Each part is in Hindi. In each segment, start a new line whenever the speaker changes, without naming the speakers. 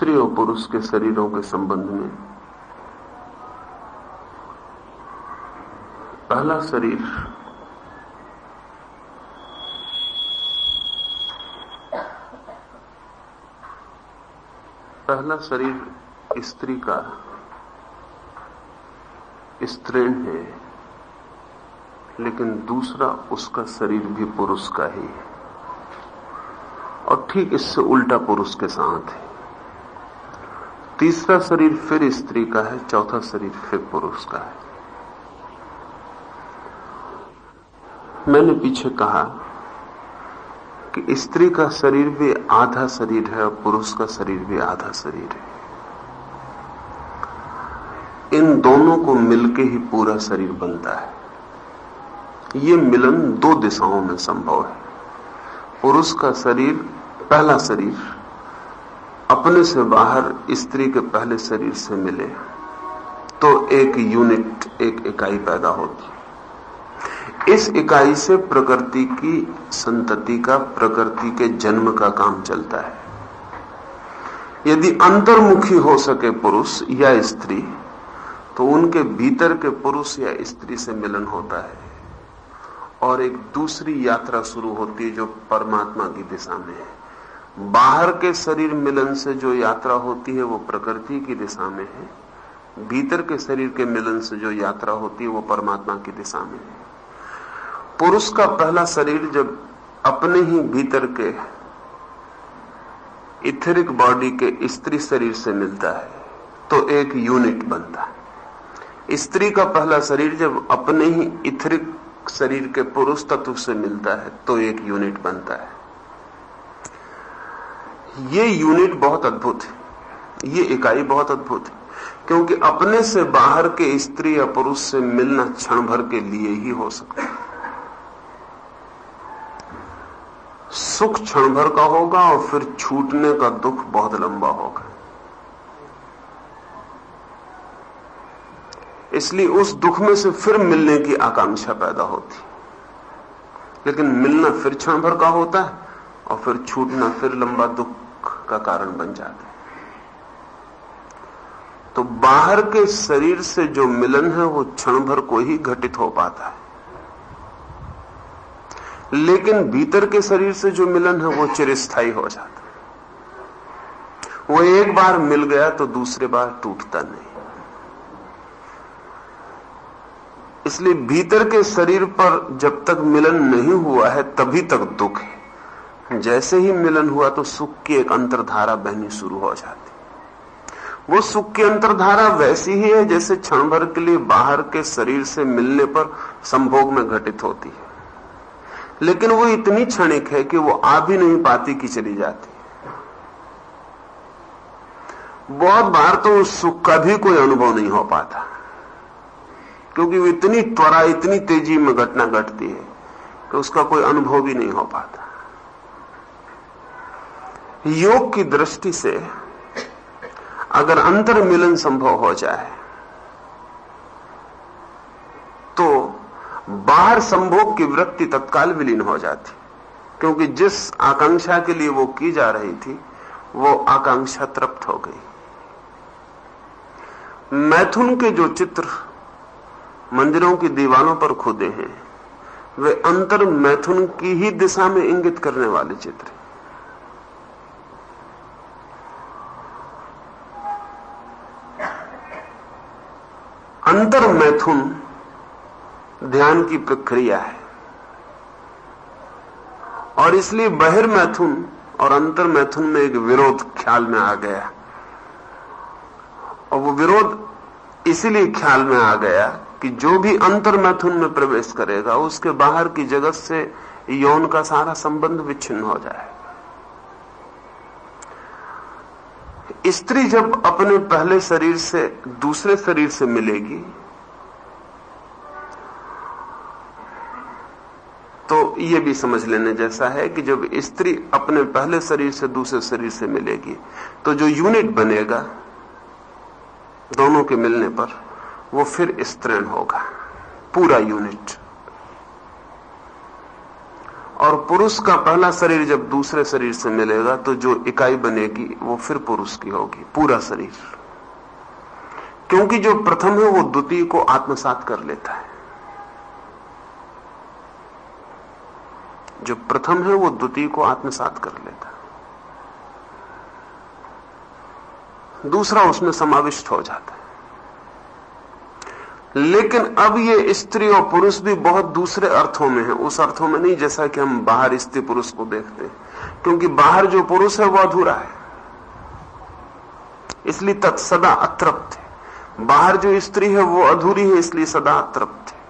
स्त्री और पुरुष के शरीरों के संबंध में पहला शरीर स्त्री का स्त्रीण है, लेकिन दूसरा उसका शरीर भी पुरुष का ही है और ठीक इससे उल्टा पुरुष के साथ है। तीसरा शरीर फिर स्त्री का है, चौथा शरीर फिर पुरुष का है। मैंने पीछे कहा कि स्त्री का शरीर भी आधा शरीर है और पुरुष का शरीर भी आधा शरीर है। इन दोनों को मिलके ही पूरा शरीर बनता है। ये मिलन दो दिशाओं में संभव है। पुरुष का शरीर, पहला शरीर, अपने से बाहर स्त्री के पहले शरीर से मिले तो एक यूनिट, एक इकाई पैदा होती है। इस इकाई से प्रकृति की संतति का, प्रकृति के जन्म का काम चलता है। यदि अंतर्मुखी हो सके पुरुष या स्त्री तो उनके भीतर के पुरुष या स्त्री से मिलन होता है और एक दूसरी यात्रा शुरू होती है जो परमात्मा की दिशा में है। बाहर के शरीर मिलन से जो यात्रा होती है वो प्रकृति की दिशा में है, भीतर के शरीर के मिलन से जो यात्रा होती है वो परमात्मा की दिशा में है। पुरुष का पहला शरीर जब अपने ही भीतर के इथेरिक बॉडी के स्त्री शरीर से मिलता है तो एक यूनिट बनता है। स्त्री का पहला शरीर जब अपने ही इथेरिक शरीर के पुरुष तत्व से मिलता है तो एक यूनिट बनता है। ये यूनिट बहुत अद्भुत है, ये इकाई बहुत अद्भुत है, क्योंकि अपने से बाहर के स्त्री या पुरुष से मिलना क्षण भर के लिए ही हो सकता है। सुख क्षण भर का होगा और फिर छूटने का दुख बहुत लंबा होगा। इसलिए उस दुख में से फिर मिलने की आकांक्षा पैदा होती, लेकिन मिलना फिर क्षण भर का होता है और फिर छूटना फिर लंबा दुख का कारण बन जाता है। तो बाहर के शरीर से जो मिलन है वो क्षण भर को ही घटित हो पाता है, लेकिन भीतर के शरीर से जो मिलन है वो चिरस्थायी हो जाता है। वो एक बार मिल गया तो दूसरे बार टूटता नहीं। इसलिए भीतर के शरीर पर जब तक मिलन नहीं हुआ है तभी तक दुख है। जैसे ही मिलन हुआ तो सुख की एक अंतर्धारा बहनी शुरू हो जाती। वो सुख की अंतर्धारा वैसी ही है जैसे क्षण भर के लिए बाहर के शरीर से मिलने पर संभोग में घटित होती है, लेकिन वो इतनी क्षणिक है कि वो आ भी नहीं पाती कि चली जाती। बहुत बार तो उस सुख का भी कोई अनुभव नहीं हो पाता, क्योंकि वो इतनी त्वरा, इतनी तेजी में घटना घटती है कि उसका कोई अनुभव भी नहीं हो पाता। योग की दृष्टि से अगर अंतर मिलन संभव हो जाए तो बाहर संभोग की वृत्ति तत्काल विलीन हो जाती, क्योंकि जिस आकांक्षा के लिए वो की जा रही थी वो आकांक्षा तृप्त हो गई। मैथुन के जो चित्र मंदिरों की दीवारों पर खुदे हैं वे अंतर मैथुन की ही दिशा में इंगित करने वाले चित्र हैं। अंतर मैथुन ध्यान की प्रक्रिया है और इसलिए बहिर्मैथुन और अंतर मैथुन में एक विरोध ख्याल में आ गया, और वो विरोध इसीलिए ख्याल में आ गया कि जो भी अंतर मैथुन में प्रवेश करेगा उसके बाहर की जगत से यौन का सारा संबंध विच्छिन्न हो जाए। स्त्री जब अपने पहले शरीर से दूसरे शरीर से मिलेगी तो ये भी समझ लेने जैसा है कि जब स्त्री अपने पहले शरीर से दूसरे शरीर से मिलेगी तो जो यूनिट बनेगा दोनों के मिलने पर वो फिर स्त्रीण होगा, पूरा यूनिट। और पुरुष का पहला शरीर जब दूसरे शरीर से मिलेगा तो जो इकाई बनेगी वो फिर पुरुष की होगी, पूरा शरीर। क्योंकि जो प्रथम है वो द्वितीय को आत्मसात कर लेता है। जो प्रथम है वो द्वितीय को आत्मसात कर लेता है, दूसरा उसमें समाविष्ट हो जाता है। लेकिन अब ये स्त्री और पुरुष भी बहुत दूसरे अर्थों में है, उस अर्थों में नहीं जैसा कि हम बाहर स्त्री पुरुष को देखते हैं। क्योंकि बाहर जो पुरुष है वो अधूरा है, इसलिए सदा अतृप्त है। बाहर जो स्त्री है वो अधूरी है, इसलिए सदा अतृप्त है।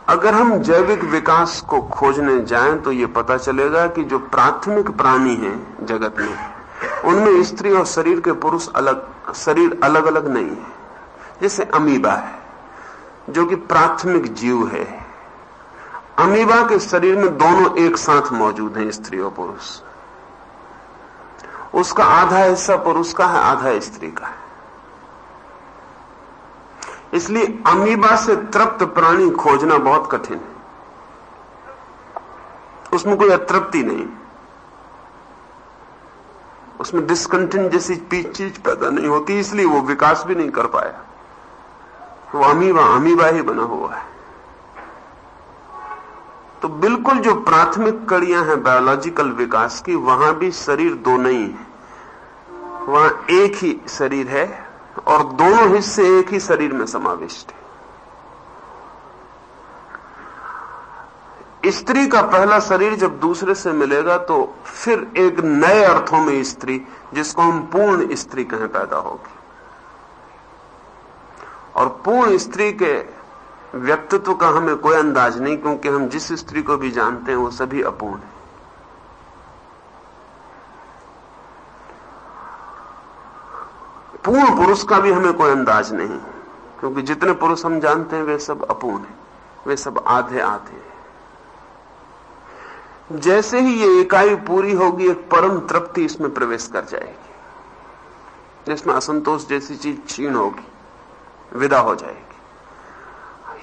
अगर हम जैविक विकास को खोजने जाएं तो ये पता चलेगा कि जो प्राथमिक प्राणी हैं जगत में, उनमें स्त्री और शरीर के पुरुष शरीर अलग अलग नहीं है। जैसे अमीबा है जो कि प्राथमिक जीव है, अमीबा के शरीर में दोनों एक साथ मौजूद हैं, स्त्री और पुरुष। उसका आधा हिस्सा पुरुष का है, आधा स्त्री का है। इसलिए अमीबा से तृप्त प्राणी खोजना बहुत कठिन है, उसमें कोई अतृप्ति नहीं, उसमें डिस्कंटेंट जैसी चीज पैदा नहीं होती, इसलिए वो विकास भी नहीं कर पाया। वो अमीबा ही बना हुआ है। तो बिल्कुल जो प्राथमिक कड़ियां हैं बायोलॉजिकल विकास की, वहां भी शरीर दो नहीं है, वहां एक ही शरीर है और दोनों हिस्से एक ही शरीर में समाविष्ट है। स्त्री का पहला शरीर जब दूसरे से मिलेगा तो फिर एक नए अर्थों में स्त्री, जिसको हम पूर्ण स्त्री कहें, पैदा होगी। और पूर्ण स्त्री के व्यक्तित्व का हमें कोई अंदाज नहीं, क्योंकि हम जिस स्त्री को भी जानते हैं वो सभी अपूर्ण है। पूर्ण पुरुष का भी हमें कोई अंदाज नहीं, क्योंकि जितने पुरुष हम जानते हैं वे सब अपूर्ण हैं, वे सब आधे आधे हैं। जैसे ही ये इकाई पूरी होगी, एक परम तृप्ति इसमें प्रवेश कर जाएगी, जिसमें असंतोष जैसी चीज क्षीण होगी, विदा हो जाएगी।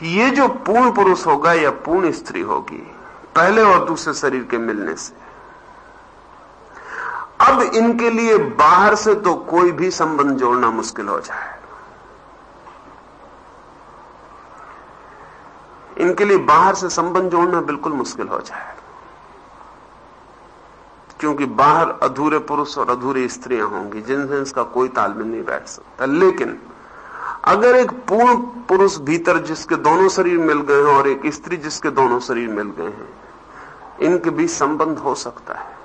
ये जो पूर्ण पुरुष होगा या पूर्ण स्त्री होगी, पहले और दूसरे शरीर के मिलने से, अब इनके लिए बाहर से तो कोई भी संबंध जोड़ना मुश्किल हो जाएगा। इनके लिए बाहर से संबंध जोड़ना बिल्कुल मुश्किल हो जाएगा, क्योंकि बाहर अधूरे पुरुष और अधूरी स्त्रियां होंगी जिनसे इसका कोई तालमेल नहीं बैठ सकता। लेकिन अगर एक पूर्ण पुरुष भीतर जिसके दोनों शरीर मिल गए हैं और एक स्त्री जिसके दोनों शरीर मिल गए हैं, इनके बीच संबंध हो सकता है।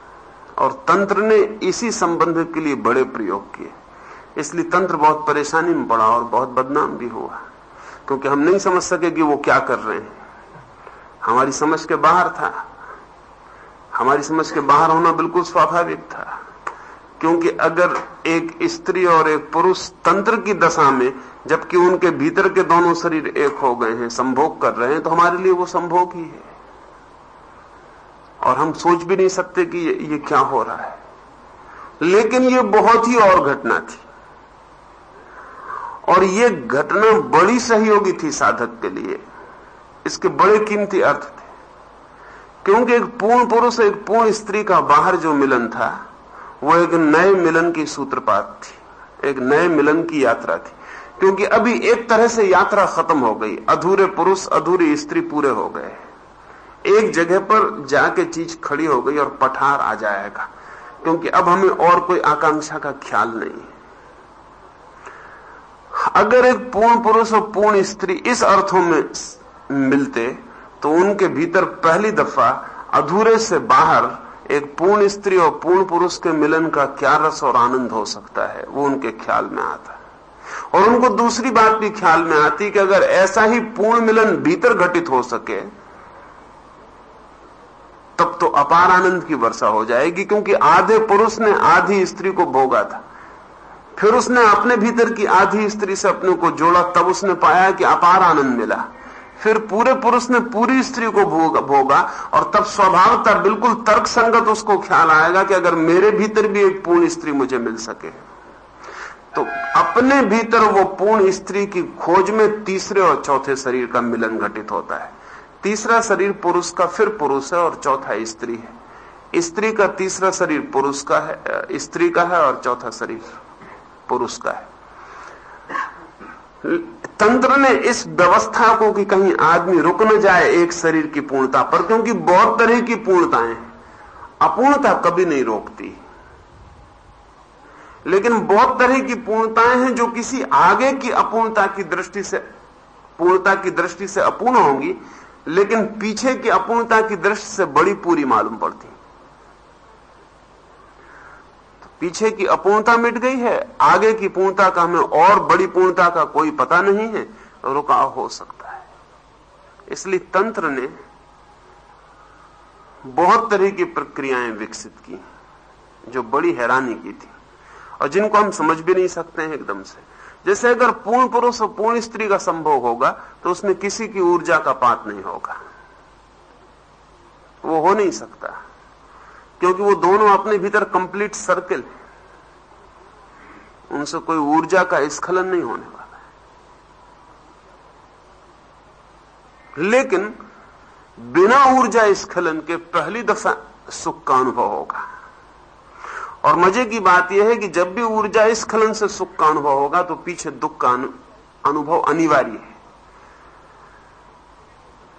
और तंत्र ने इसी संबंध के लिए बड़े प्रयोग किए, इसलिए तंत्र बहुत परेशानी में पड़ा और बहुत बदनाम भी हुआ, क्योंकि हम नहीं समझ सके कि वो क्या कर रहे हैं। हमारी समझ के बाहर था। हमारी समझ के बाहर होना बिल्कुल स्वाभाविक था, क्योंकि अगर एक स्त्री और एक पुरुष तंत्र की दशा में, जबकि उनके भीतर के दोनों शरीर एक हो गए हैं, संभोग कर रहे हैं, तो हमारे लिए वो संभोग ही है और हम सोच भी नहीं सकते कि ये क्या हो रहा है। लेकिन ये बहुत ही और घटना थी, और ये घटना बड़ी सहयोगी थी साधक के लिए। इसके बड़े कीमती अर्थ थे, क्योंकि एक पूर्ण पुरुष एक पूर्ण स्त्री का बाहर जो मिलन था वो एक नए मिलन की सूत्रपात थी, एक नए मिलन की यात्रा थी। क्योंकि अभी एक तरह से यात्रा खत्म हो गई, अधूरे पुरुष अधूरी स्त्री पूरे हो गए, एक जगह पर जाके चीज खड़ी हो गई और पठार आ जाएगा, क्योंकि अब हमें और कोई आकांक्षा का ख्याल नहीं। अगर एक पूर्ण पुरुष और पूर्ण स्त्री इस अर्थों में मिलते तो उनके भीतर पहली दफा अधूरे से बाहर एक पूर्ण स्त्री और पूर्ण पुरुष के मिलन का क्या रस और आनंद हो सकता है, वो उनके ख्याल में आता। और उनको दूसरी बात भी ख्याल में आती कि अगर ऐसा ही पूर्ण मिलन भीतर घटित हो सके तब तो अपार आनंद की वर्षा हो जाएगी, क्योंकि आधे पुरुष ने आधी स्त्री को भोगा था, फिर उसने अपने भीतर की आधी स्त्री से अपने को जोड़ा, तब उसने पाया कि अपार आनंद मिला। फिर पूरे पुरुष ने पूरी स्त्री को भोगा और तब स्वभावतः बिल्कुल तर्कसंगत उसको ख्याल आएगा कि अगर मेरे भीतर भी एक पूर्ण स्त्री मुझे मिल सके, तो अपने भीतर वो पूर्ण स्त्री की खोज में तीसरे और चौथे शरीर का मिलन घटित होता है। तीसरा शरीर पुरुष का फिर पुरुष है और चौथा स्त्री है। स्त्री का तीसरा शरीर पुरुष का है, स्त्री का है, और चौथा शरीर पुरुष का है। तंत्र ने इस व्यवस्था को कि कहीं आदमी रुक न जाए एक शरीर की पूर्णता पर, क्योंकि बहुत तरह की पूर्णताएं, अपूर्णता कभी नहीं रोकती, लेकिन बहुत तरह की पूर्णताएं हैं जो किसी आगे की अपूर्णता की दृष्टि से, पूर्णता की दृष्टि से अपूर्ण होंगी, लेकिन पीछे की अपूर्णता की दृष्टि से बड़ी पूरी मालूम पड़ती। तो पीछे की अपूर्णता मिट गई है, आगे की पूर्णता का हमें और बड़ी पूर्णता का कोई पता नहीं है, रुकाव हो सकता है। इसलिए तंत्र ने बहुत तरह की प्रक्रियाएं विकसित की जो बड़ी हैरानी की थी और जिनको हम समझ भी नहीं सकते हैं एकदम से। जैसे अगर पूर्ण पुरुष और पूर्ण स्त्री का संभोग होगा तो उसमें किसी की ऊर्जा का पात नहीं होगा, वो हो नहीं सकता, क्योंकि वो दोनों अपने भीतर कंप्लीट सर्किल, उनसे कोई ऊर्जा का स्खलन नहीं होने वाला है। लेकिन बिना ऊर्जा स्खलन के पहली दफा सुख का अनुभव होगा। और मजे की बात यह है कि जब भी ऊर्जा स्खलन से सुख का अनुभव होगा तो पीछे दुख का अनुभव अनिवार्य है,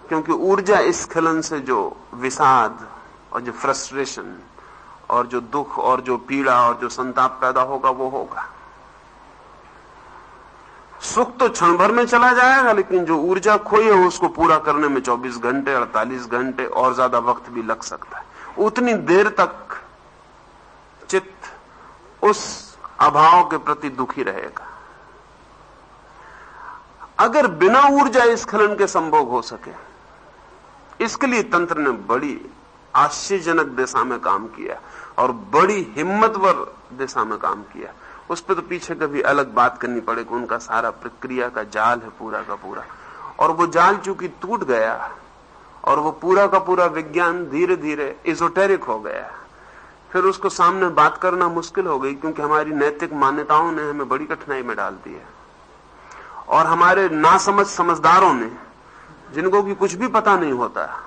क्योंकि ऊर्जा स्खलन से जो विषाद और जो फ्रस्ट्रेशन और जो दुख और जो पीड़ा और जो संताप पैदा होगा वो होगा। सुख तो क्षण भर में चला जाएगा, लेकिन जो ऊर्जा खोई है उसको पूरा करने में 24 घंटे 48 घंटे और ज्यादा वक्त भी लग सकता है। उतनी देर तक चित्त उस अभाव के प्रति दुखी रहेगा। अगर बिना ऊर्जा स्खलन के संभोग हो सके, इसके लिए तंत्र ने बड़ी आश्चर्यजनक दिशा में काम किया और बड़ी हिम्मतवर दिशा में काम किया। उस पर तो पीछे कभी अलग बात करनी पड़ेगी। उनका सारा प्रक्रिया का जाल है पूरा का पूरा, और वो जाल चूंकि टूट गया और वो पूरा का पूरा विज्ञान धीरे धीरे एजोटेरिक हो गया, फिर उसको सामने बात करना मुश्किल हो गई, क्योंकि हमारी नैतिक मान्यताओं ने हमें बड़ी कठिनाई में डाल दिया। और हमारे नासमझ समझदारों ने, जिनको कि कुछ भी पता नहीं होता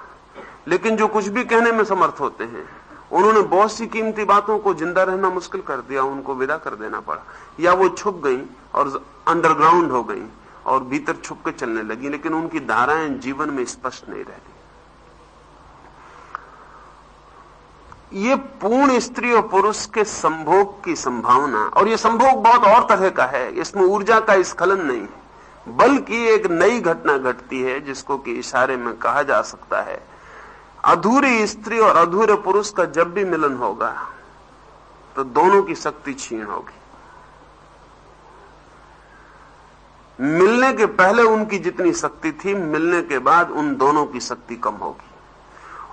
लेकिन जो कुछ भी कहने में समर्थ होते हैं, उन्होंने बहुत सी कीमती बातों को जिंदा रहना मुश्किल कर दिया, उनको विदा कर देना पड़ा, या वो छुप गई और अंडरग्राउंड हो गई और भीतर छुप के चलने लगी, लेकिन उनकी धाराएं जीवन में स्पष्ट नहीं रहती। ये पूर्ण स्त्री और पुरुष के संभोग की संभावना, और ये संभोग बहुत और तरह का है, इसमें ऊर्जा का स्खलन नहीं है, बल्कि एक नई घटना घटती है जिसको कि इशारे में कहा जा सकता है, अधूरी स्त्री और अधूरे पुरुष का जब भी मिलन होगा तो दोनों की शक्ति क्षीण होगी। मिलने के पहले उनकी जितनी शक्ति थी, मिलने के बाद उन दोनों की शक्ति कम होगी।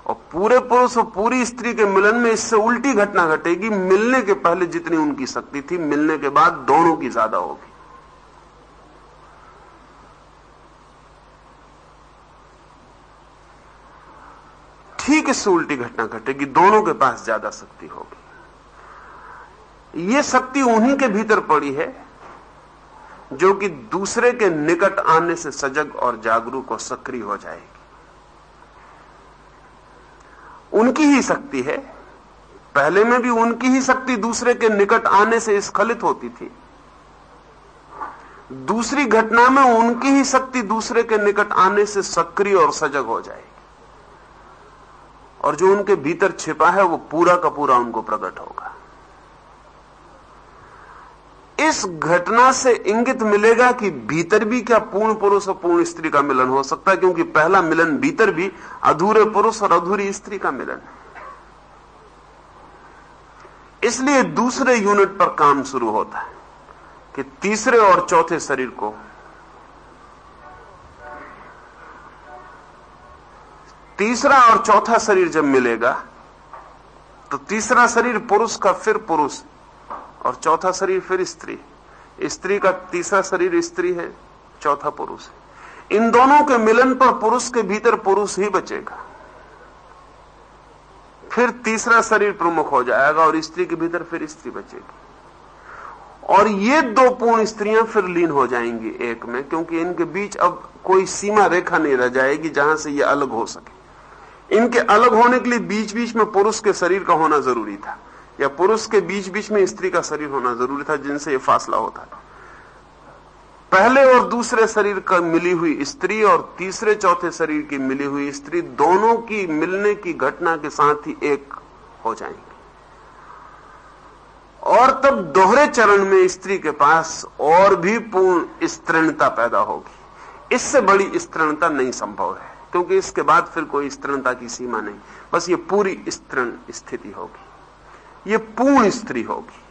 और पूरे पुरुष और पूरी स्त्री के मिलन में इससे उल्टी घटना घटेगी, मिलने के पहले जितनी उनकी शक्ति थी, मिलने के बाद दोनों की ज्यादा होगी। ठीक इससे उल्टी घटना घटेगी, दोनों के पास ज्यादा शक्ति होगी। यह शक्ति उन्हीं के भीतर पड़ी है जो कि दूसरे के निकट आने से सजग और जागरूक और सक्रिय हो जाएगी। उनकी ही शक्ति है, पहले में भी उनकी ही शक्ति दूसरे के निकट आने से स्खलित होती थी, दूसरी घटना में उनकी ही शक्ति दूसरे के निकट आने से सक्रिय और सजग हो जाएगी, और जो उनके भीतर छिपा है वो पूरा का पूरा उनको प्रकट होगा। इस घटना से इंगित मिलेगा कि भीतर भी क्या पूर्ण पुरुष और पूर्ण स्त्री का मिलन हो सकता है, क्योंकि पहला मिलन भीतर भी अधूरे पुरुष और अधूरी स्त्री का मिलन है। इसलिए दूसरे यूनिट पर काम शुरू होता है कि तीसरे और चौथे शरीर को, तीसरा और चौथा शरीर जब मिलेगा तो तीसरा शरीर पुरुष का फिर पुरुष और चौथा शरीर फिर स्त्री, स्त्री का तीसरा शरीर स्त्री है, चौथा पुरुष है। इन दोनों के मिलन पर पुरुष के भीतर पुरुष ही बचेगा, फिर तीसरा शरीर प्रमुख हो जाएगा और स्त्री के भीतर फिर स्त्री बचेगी। और ये दो पूर्ण स्त्रियां फिर लीन हो जाएंगी एक में, क्योंकि इनके बीच अब कोई सीमा रेखा नहीं रह जाएगी जहां से ये अलग हो सके। इनके अलग होने के लिए बीच बीच में पुरुष के शरीर का होना जरूरी था, या पुरुष के बीच बीच में स्त्री का शरीर होना जरूरी था, जिनसे ये फासला होता था। पहले और दूसरे शरीर का मिली हुई स्त्री और तीसरे चौथे शरीर की मिली हुई स्त्री, दोनों की मिलने की घटना के साथ ही एक हो जाएंगे, और तब दोहरे चरण में स्त्री के पास और भी पूर्ण स्त्रीणता पैदा होगी। इससे बड़ी स्त्रीणता नहीं संभव है, क्योंकि इसके बाद फिर कोई स्त्रीणता की सीमा नहीं, बस ये पूरी स्त्रीण स्थिति होगी, ये पूर्ण स्त्री होगी।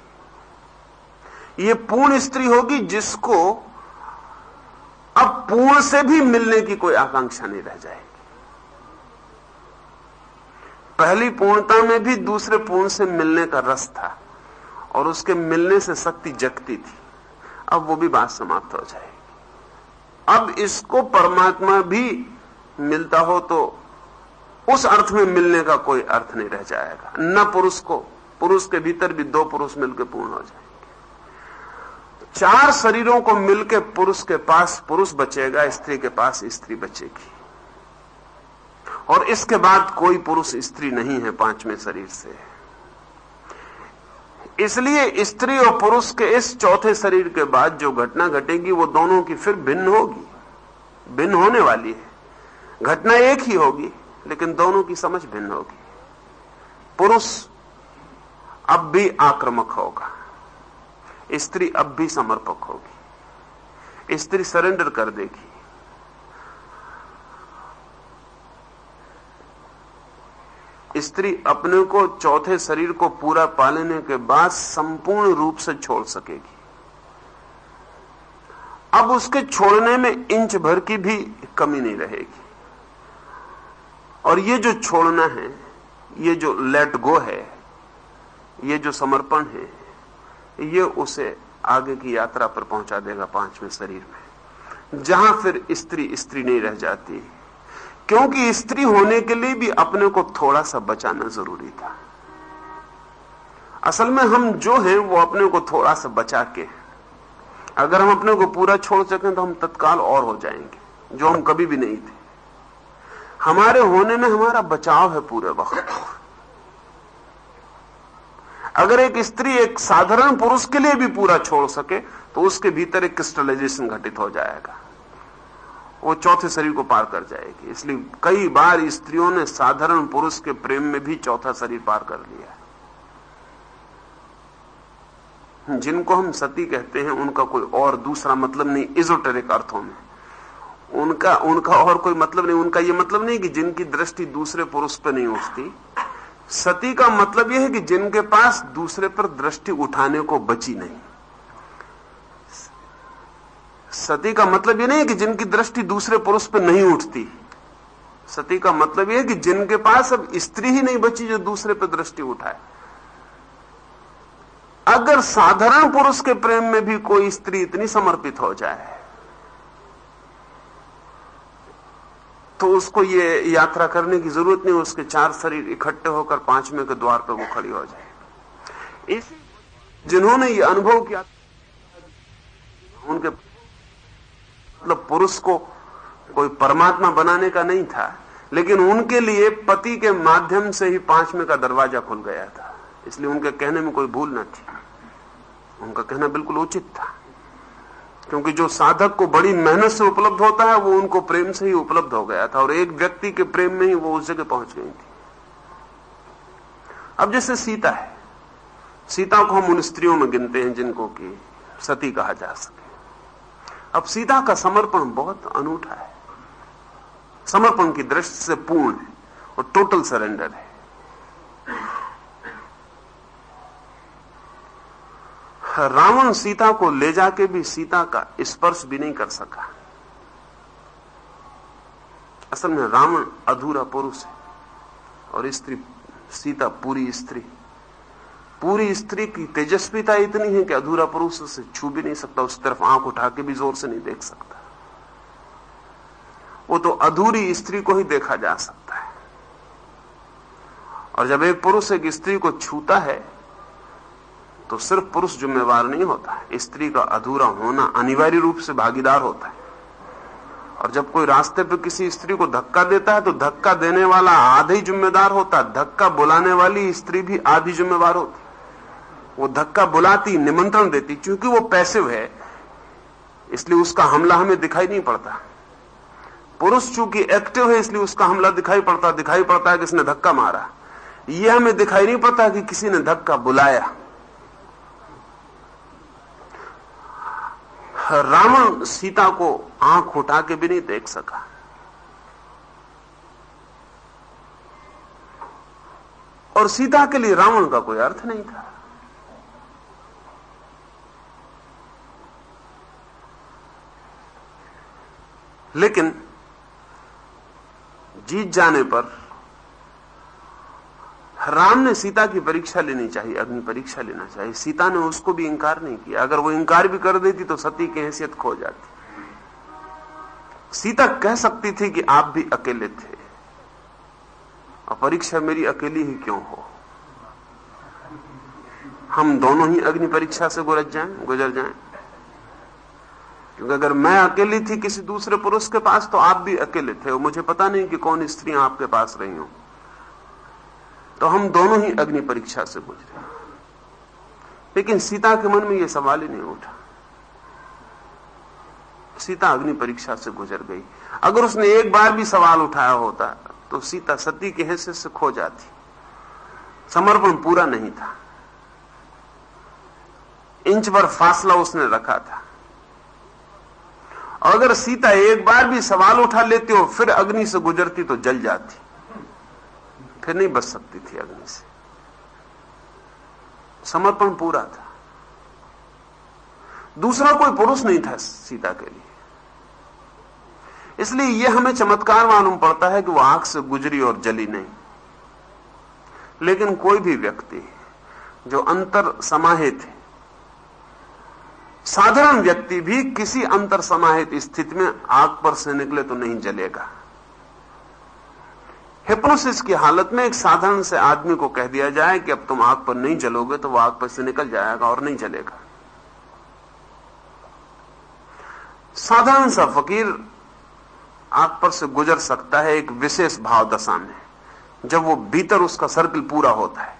ये पूर्ण स्त्री होगी जिसको अब पूर्ण से भी मिलने की कोई आकांक्षा नहीं रह जाएगी। पहली पूर्णता में भी दूसरे पूर्ण से मिलने का रस था और उसके मिलने से शक्ति जगती थी, अब वो भी बात समाप्त हो जाएगी। अब इसको परमात्मा भी मिलता हो तो उस अर्थ में मिलने का कोई अर्थ नहीं रह जाएगा। न पुरुष को, पुरुष के भीतर भी दो पुरुष मिलकर पूर्ण हो जाएंगे। चार शरीरों को मिलकर पुरुष के पास पुरुष बचेगा, स्त्री के पास स्त्री बचेगी, और इसके बाद कोई पुरुष स्त्री नहीं है पांचवें शरीर से। इसलिए स्त्री और पुरुष के इस चौथे शरीर के बाद जो घटना घटेगी वो दोनों की फिर भिन्न होगी, भिन्न होने वाली है। घटना एक ही होगी लेकिन दोनों की समझ भिन्न होगी। पुरुष अब भी आक्रामक होगा, स्त्री अब भी समर्पक होगी। स्त्री सरेंडर कर देगी, स्त्री अपने को चौथे शरीर को पूरा पालने के बाद संपूर्ण रूप से छोड़ सकेगी। अब उसके छोड़ने में इंच भर की भी कमी नहीं रहेगी, और ये जो छोड़ना है, ये जो लेट गो है, ये जो समर्पण है, ये उसे आगे की यात्रा पर पहुंचा देगा पांचवें शरीर में, जहां फिर स्त्री स्त्री नहीं रह जाती, क्योंकि स्त्री होने के लिए भी अपने को थोड़ा सा बचाना जरूरी था। असल में हम जो हैं वो अपने को थोड़ा सा बचा के, अगर हम अपने को पूरा छोड़ सकें तो हम तत्काल और हो जाएंगे, जो हम कभी भी नहीं थे। हमारे होने में हमारा बचाव है पूरे वक्त। अगर एक स्त्री एक साधारण पुरुष के लिए भी पूरा छोड़ सके तो उसके भीतर एक क्रिस्टलाइजेशन घटित हो जाएगा, वो चौथे शरीर को पार कर जाएगी। इसलिए कई बार स्त्रियों ने साधारण पुरुष के प्रेम में भी चौथा शरीर पार कर लिया है। जिनको हम सती कहते हैं उनका कोई और दूसरा मतलब नहीं, इजोटेरिक अर्थों में उनका और कोई मतलब नहीं। उनका यह मतलब नहीं कि जिनकी दृष्टि दूसरे पुरुष पर नहीं उठती। सती का मतलब यह है कि जिनके पास दूसरे पर दृष्टि उठाने को बची नहीं। सती का मतलब यह नहीं है कि जिनकी दृष्टि दूसरे पुरुष पर नहीं उठती। सती का मतलब यह है कि जिनके पास अब स्त्री ही नहीं बची जो दूसरे पर दृष्टि उठाए। अगर साधारण पुरुष के प्रेम में भी कोई स्त्री इतनी समर्पित हो जाए तो उसको ये यात्रा करने की जरूरत नहीं, उसके चार शरीर इकट्ठे होकर पांचवें के द्वार पर वो खड़ी हो जाए। इस जिन्होंने ये अनुभव किया, उनके मतलब पुरुष को कोई परमात्मा बनाने का नहीं था, लेकिन उनके लिए पति के माध्यम से ही पांचवें का दरवाजा खुल गया था। इसलिए उनके कहने में कोई भूल न थी, उनका कहना बिल्कुल उचित था, क्योंकि जो साधक को बड़ी मेहनत से उपलब्ध होता है वो उनको प्रेम से ही उपलब्ध हो गया था, और एक व्यक्ति के प्रेम में ही वो उस जगह पहुंच गई थी। अब जैसे सीता है, सीता को हम उन स्त्रियों में गिनते हैं जिनको कि सती कहा जा सके। अब सीता का समर्पण बहुत अनूठा है, समर्पण की दृष्टि से पूर्ण है और टोटल सरेंडर है। रावण सीता को ले जाके भी सीता का स्पर्श भी नहीं कर सका। असल में रावण अधूरा पुरुष है और स्त्री सीता पूरी स्त्री। पूरी स्त्री की तेजस्विता इतनी है कि अधूरा पुरुष उसे छू भी नहीं सकता, उस तरफ आंख उठा के भी जोर से नहीं देख सकता। वो तो अधूरी स्त्री को ही देखा जा सकता है। और जब एक पुरुष एक स्त्री को छूता है तो सिर्फ पुरुष जिम्मेवार नहीं होता है, स्त्री का अधूरा होना अनिवार्य रूप से भागीदार होता है। और जब कोई रास्ते पे किसी स्त्री को धक्का देता है तो धक्का देने वाला आधा ही जिम्मेदार होता है, धक्का बुलाने वाली स्त्री भी आधी जिम्मेवार होती। वो धक्का बुलाती, निमंत्रण देती, क्योंकि वो पैसिव है इसलिए उसका हमला हमें दिखाई नहीं पड़ता। पुरुष चूंकि एक्टिव है इसलिए उसका हमला दिखाई पड़ता है कि इसने धक्का मारा। ये हमें दिखाई नहीं पड़ता कि किसी ने धक्का बुलाया। रावण सीता को आंख उठा के भी नहीं देख सका। और सीता के लिए रावण का कोई अर्थ नहीं था। लेकिन जीत जाने पर राम ने सीता की परीक्षा लेनी चाहिए, अग्नि परीक्षा लेना चाहिए। सीता ने उसको भी इंकार नहीं किया। अगर वो इंकार भी कर देती तो सती की हैसियत खो जाती। सीता कह सकती थी कि आप भी अकेले थे और परीक्षा मेरी अकेली ही क्यों हो, हम दोनों ही अग्नि परीक्षा से गुजर जाएं। क्योंकि अगर मैं अकेली थी किसी दूसरे पुरुष के पास तो आप भी अकेले थे और मुझे पता नहीं कि कौन स्त्रियां आपके पास रही हो, तो हम दोनों ही अग्नि परीक्षा से गुजरे। लेकिन सीता के मन में यह सवाल ही नहीं उठा। सीता अग्नि परीक्षा से गुजर गई। अगर उसने एक बार भी सवाल उठाया होता तो सीता सती के हैसियत से खो जाती। समर्पण पूरा नहीं था, इंच भर फासला उसने रखा था। अगर सीता एक बार भी सवाल उठा लेती और फिर अग्नि से गुजरती तो जल जाती, फिर नहीं बच सकती थी अग्नि से। समर्पण पूरा था। दूसरा कोई पुरुष नहीं था सीता के लिए। इसलिए यह हमें चमत्कार मालूम पड़ता है कि वो आंख से गुजरी और जली नहीं। लेकिन कोई भी व्यक्ति जो अंतर समाहित है, साधारण व्यक्ति भी किसी अंतर समाहित स्थिति में आग पर से निकले तो नहीं जलेगा। हिप्नोसिस की हालत में एक साधारण से आदमी को कह दिया जाए कि अब तुम आग पर नहीं जलोगे तो वो आग पर से निकल जाएगा और नहीं जलेगा। साधारण सा फकीर आग पर से गुजर सकता है एक विशेष भाव दशा में, जब वो भीतर उसका सर्किल पूरा होता है।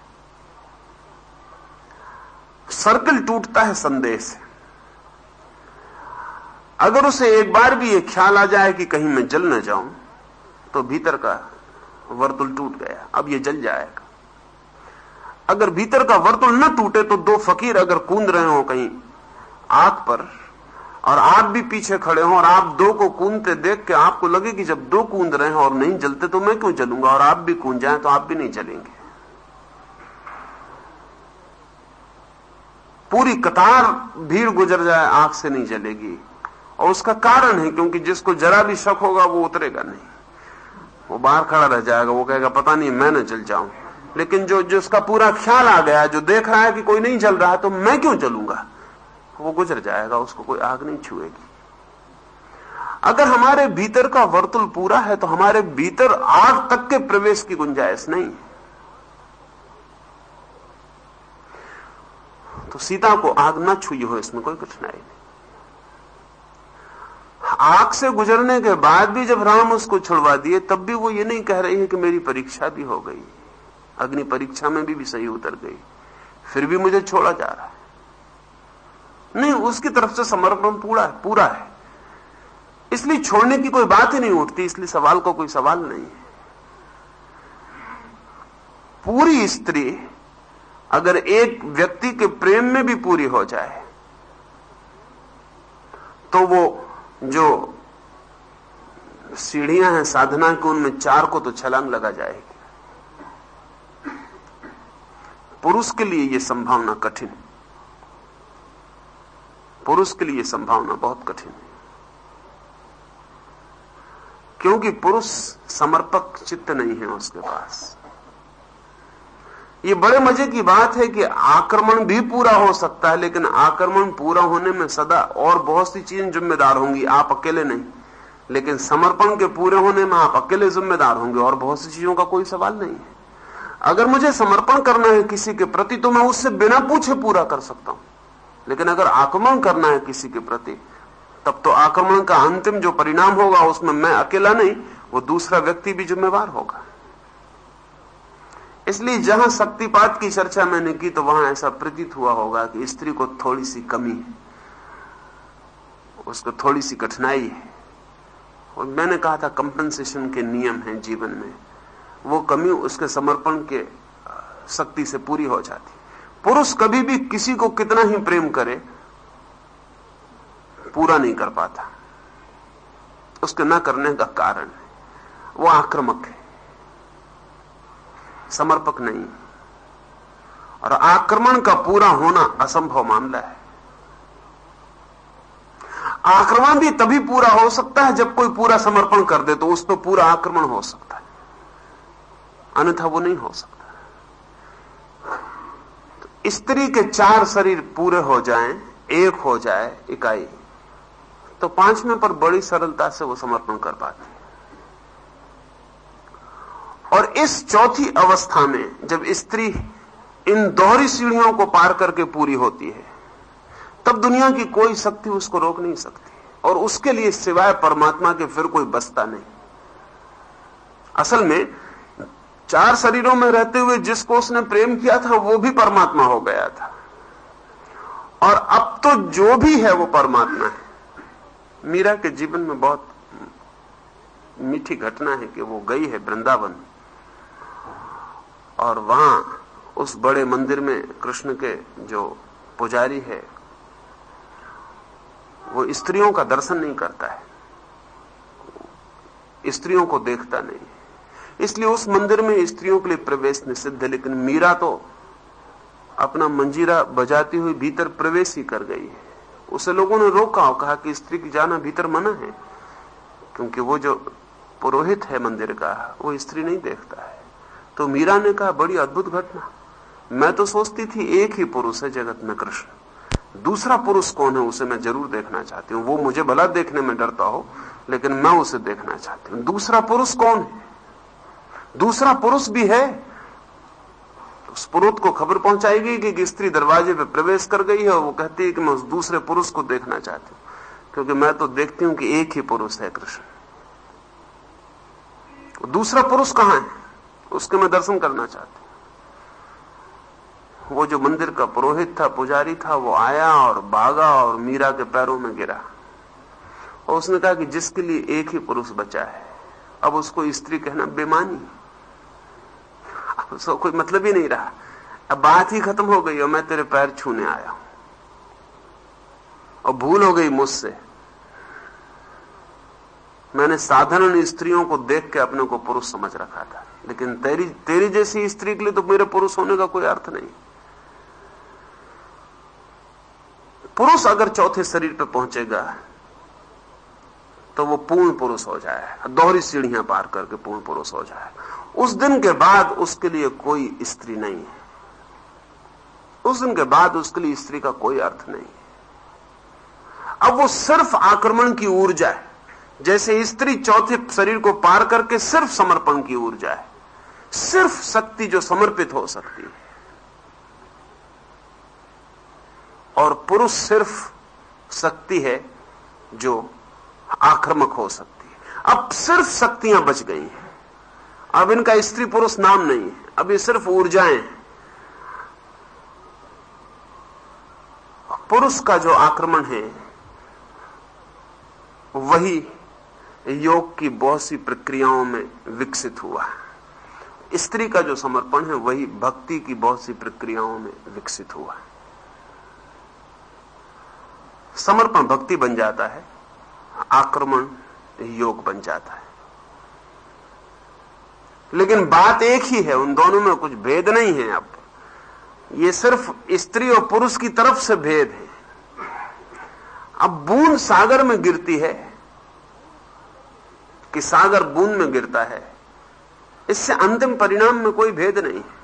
सर्किल टूटता है संदेह से। अगर उसे एक बार भी ये ख्याल आ जाए कि कहीं मैं जल न जाऊं तो भीतर का वर्तुल टूट गया, अब ये जल जाएगा। अगर भीतर का वर्तुल न टूटे तो दो फकीर अगर कूद रहे हो कहीं आग पर और आप भी पीछे खड़े हो और आप दो को कूदते देख के आपको लगे कि जब दो कूद रहे हैं और नहीं जलते तो मैं क्यों जलूंगा, और आप भी कूद जाएं तो आप भी नहीं जलेंगे। पूरी कतार भीड़ गुजर जाए आग से नहीं जलेगी। और उसका कारण है क्योंकि जिसको जरा भी शक होगा वो उतरेगा नहीं, वो बाहर खड़ा रह जाएगा। वो कहेगा पता नहीं मैं न जल जाऊं। लेकिन जो जिसका पूरा ख्याल आ गया, जो देख रहा है कि कोई नहीं जल रहा है तो मैं क्यों जलूंगा, वो गुजर जाएगा, उसको कोई आग नहीं छुएगी। अगर हमारे भीतर का वर्तुल पूरा है तो हमारे भीतर आग तक के प्रवेश की गुंजाइश नहीं है। तो सीता को आग न छुई हो इसमें कोई कठिनाई नहीं। आग से गुजरने के बाद भी जब राम उसको छुड़वा दिए तब भी वो ये नहीं कह रही है कि मेरी परीक्षा भी हो गई, अग्नि परीक्षा में भी सही उतर गई, फिर भी मुझे छोड़ा जा रहा है। नहीं, उसकी तरफ से समर्पण पूरा है, इसलिए छोड़ने की कोई बात ही नहीं उठती। इसलिए सवाल को कोई सवाल नहीं है। पूरी स्त्री अगर एक व्यक्ति के प्रेम में भी पूरी हो जाए तो वो जो सीढ़ियां हैं साधना की उनमें 4 को तो छलांग लगा जाएगी। पुरुष के लिए यह संभावना कठिन, पुरुष के लिए संभावना बहुत कठिन है, क्योंकि पुरुष समर्पक चित्त नहीं है उसके पास। ये बड़े मजे की बात है कि आक्रमण भी पूरा हो सकता है, लेकिन आक्रमण पूरा होने में सदा और बहुत सी चीजें जिम्मेदार होंगी, आप अकेले नहीं। लेकिन समर्पण के पूरे होने में आप अकेले जिम्मेदार होंगे और बहुत सी चीजों का कोई सवाल नहीं है। अगर मुझे समर्पण करना है किसी के प्रति तो मैं उससे बिना पूछे पूरा कर सकता हूं, लेकिन अगर आक्रमण करना है किसी के प्रति, तब तो आक्रमण का अंतिम जो परिणाम होगा उसमें मैं अकेला नहीं, वो दूसरा व्यक्ति भी जिम्मेवार होगा। इसलिए जहां शक्तिपात की चर्चा मैंने की तो वहां ऐसा प्रतीत हुआ होगा कि स्त्री को थोड़ी सी कमी है, उसको थोड़ी सी कठिनाई है। और मैंने कहा था कंपनसेशन के नियम हैं जीवन में, वो कमी उसके समर्पण के शक्ति से पूरी हो जाती। पुरुष कभी भी किसी को कितना ही प्रेम करे पूरा नहीं कर पाता। उसके न करने का कारण है वो आक्रामक है, समर्पक नहीं। और आक्रमण का पूरा होना असंभव मामला है। आक्रमण भी तभी पूरा हो सकता है जब कोई पूरा समर्पण कर दे, तो उस पर पूरा आक्रमण हो सकता है, अन्यथा वो नहीं हो सकता। तो स्त्री के 4 शरीर पूरे हो जाएं, एक हो जाए इकाई, तो 5वें पर बड़ी सरलता से वो समर्पण कर पाती है। और इस चौथी अवस्था में जब स्त्री इन दोहरी सीढ़ियों को पार करके पूरी होती है, तब दुनिया की कोई शक्ति उसको रोक नहीं सकती, और उसके लिए सिवाय परमात्मा के फिर कोई बसता नहीं। असल में 4 शरीरों में रहते हुए जिसको उसने प्रेम किया था वो भी परमात्मा हो गया था, और अब तो जो भी है वो परमात्मा है। मीरा के जीवन में बहुत मीठी घटना है कि वो गई है वृंदावन, और वहां उस बड़े मंदिर में कृष्ण के जो पुजारी है वो स्त्रियों का दर्शन नहीं करता है, स्त्रियों को देखता नहीं, इसलिए उस मंदिर में स्त्रियों के लिए प्रवेश निषिद्ध है। लेकिन मीरा तो अपना मंजीरा बजाती हुई भीतर प्रवेश ही कर गई है। उसे लोगों ने रोका और कहा कि स्त्री की जाना भीतर मना है, क्योंकि वो जो पुरोहित है मंदिर का वो स्त्री नहीं देखता है। तो मीरा ने कहा, बड़ी अद्भुत घटना, मैं तो सोचती थी एक ही पुरुष है जगत में कृष्ण, दूसरा पुरुष कौन है उसे मैं जरूर देखना चाहती हूँ। वो मुझे भला देखने में डरता हो, लेकिन मैं उसे देखना चाहती हूँ। दूसरा पुरुष कौन है? दूसरा पुरुष भी है। उस पुरोहित को खबर पहुंचाई गई कि स्त्री दरवाजे पे प्रवेश कर गई है, और वो कहती है कि मैं उस दूसरे पुरुष को देखना चाहती हूँ, क्योंकि मैं तो देखती हूँ कि एक ही पुरुष है कृष्ण। दूसरा पुरुष कहां है उसके मैं दर्शन करना चाहती हूं। वो जो मंदिर का पुरोहित था, पुजारी था, वो आया और भागा और मीरा के पैरों में गिरा, और उसने कहा कि जिसके लिए एक ही पुरुष बचा है, अब उसको स्त्री कहना बेमानी, अब उसको कोई मतलब ही नहीं रहा, अब बात ही खत्म हो गई और मैं तेरे पैर छूने आया हूं, और भूल हो गई मुझसे। मैंने साधारण स्त्रियों को देख के अपने को पुरुष समझ रखा था, लेकिन तेरी जैसी स्त्री के लिए तो मेरे पुरुष होने का कोई अर्थ नहीं। पुरुष अगर चौथे शरीर पे पहुंचेगा तो वो पूर्ण पुरुष हो जाए, दोहरी सीढ़ियां पार करके पूर्ण पुरुष हो जाए। उस दिन के बाद उसके लिए कोई स्त्री नहीं है, उस दिन के बाद उसके लिए स्त्री का कोई अर्थ नहीं है। अब वो सिर्फ आक्रमण की ऊर्जा है, जैसे स्त्री चौथे शरीर को पार करके सिर्फ समर्पण की ऊर्जा है, सिर्फ शक्ति जो समर्पित हो सकती है, और पुरुष सिर्फ शक्ति है जो आक्रामक हो सकती है। अब सिर्फ शक्तियां बच गई हैं, अब इनका स्त्री पुरुष नाम नहीं है, अब ये सिर्फ ऊर्जाएं हैं। पुरुष का जो आक्रमण है वही योग की बहुत सी प्रक्रियाओं में विकसित हुआ, स्त्री का जो समर्पण है वही भक्ति की बहुत सी प्रक्रियाओं में विकसित हुआ। समर्पण भक्ति बन जाता है, आक्रमण योग बन जाता है। लेकिन बात एक ही है, उन दोनों में कुछ भेद नहीं है। अब ये सिर्फ स्त्री और पुरुष की तरफ से भेद है। अब बूंद सागर में गिरती है कि सागर बूंद में गिरता है, इससे अंतिम परिणाम में कोई भेद नहीं है।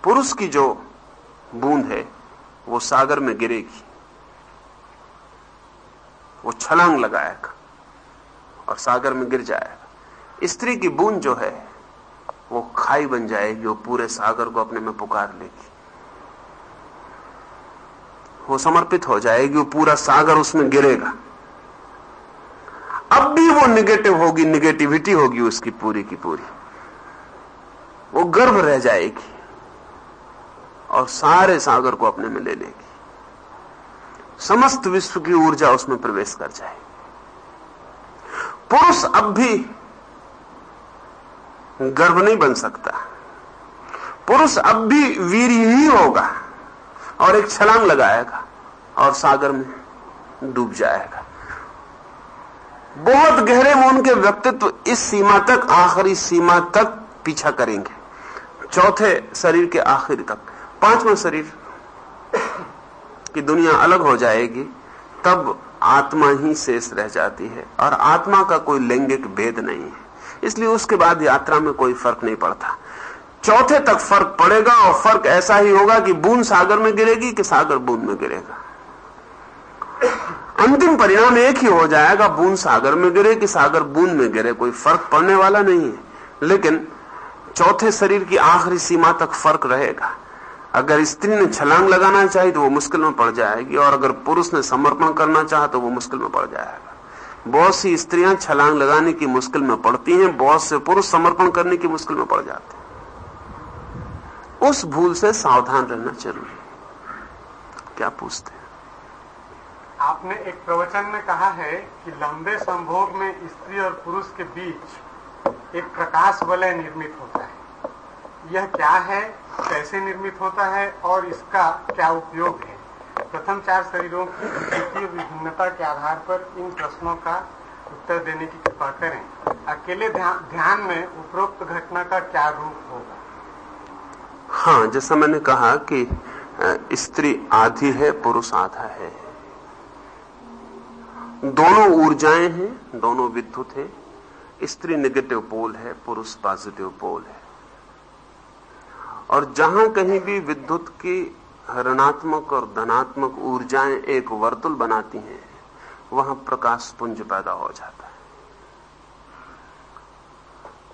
पुरुष की जो बूंद है वो सागर में गिरेगी, वो छलांग लगाएगा, और सागर में गिर जाएगा। स्त्री की बूंद जो है वो खाई बन जाएगी, वो पूरे सागर को अपने में पुकार लेगी, वो समर्पित हो जाएगी, वो पूरा सागर उसमें गिरेगा। अब भी वो निगेटिव होगी, निगेटिविटी होगी उसकी पूरी की पूरी, वो गर्भ रह जाएगी और सारे सागर को अपने में ले लेगी। समस्त विश्व की ऊर्जा उसमें प्रवेश कर जाएगी। पुरुष अब भी गर्भ नहीं बन सकता, पुरुष अब भी वीर ही होगा और एक छलांग लगाएगा और सागर में डूब जाएगा। बहुत गहरे में उनके व्यक्तित्व इस सीमा तक, आखिरी सीमा तक पीछा करेंगे, चौथे शरीर के आखिरी तक। पांचवें शरीर की दुनिया अलग हो जाएगी, तब आत्मा ही शेष रह जाती है और आत्मा का कोई लैंगिक भेद नहीं है, इसलिए उसके बाद यात्रा में कोई फर्क नहीं पड़ता। चौथे तक फर्क पड़ेगा और फर्क ऐसा ही होगा कि बूंद सागर में गिरेगी कि सागर बूंद में गिरेगा। अंतिम परिणाम एक ही हो जाएगा, बूंद सागर में गिरे कि सागर बूंद में गिरे, कोई फर्क पड़ने वाला नहीं है। लेकिन चौथे शरीर की आखिरी सीमा तक फर्क रहेगा। अगर स्त्री ने छलांग लगाना चाही तो वो मुश्किल में पड़ जाएगी, और अगर पुरुष ने समर्पण करना चाहा तो वो मुश्किल में पड़ जाएगा। बहुत सी स्त्रियां छलांग लगाने की मुश्किल में पड़ती हैं, बहुत से पुरुष समर्पण करने की मुश्किल में पड़ जाते हैं। उस भूल से सावधान रहना जरूरी है। क्या पूछते हैं?
आपने एक प्रवचन में कहा है कि लंबे संभोग में स्त्री और पुरुष के बीच एक प्रकाश वलय निर्मित होता है। यह क्या है, कैसे निर्मित होता है और इसका क्या उपयोग है? प्रथम 4 शरीरों की द्वितीय विभिन्नता के आधार पर इन प्रश्नों का उत्तर देने की कृपा करें। अकेले ध्यान में उपरोक्त घटना का क्या रूप होगा?
हाँ, जैसा मैंने कहा कि स्त्री आधी है, पुरुष आधा है। दोनों ऊर्जाएं हैं, दोनों विद्युत है। स्त्री नेगेटिव पोल है, पुरुष पॉजिटिव पोल है। और जहां कहीं भी विद्युत की ऋणात्मक और धनात्मक ऊर्जाएं एक वर्तुल बनाती हैं, वहां प्रकाश पुंज पैदा हो जाता है।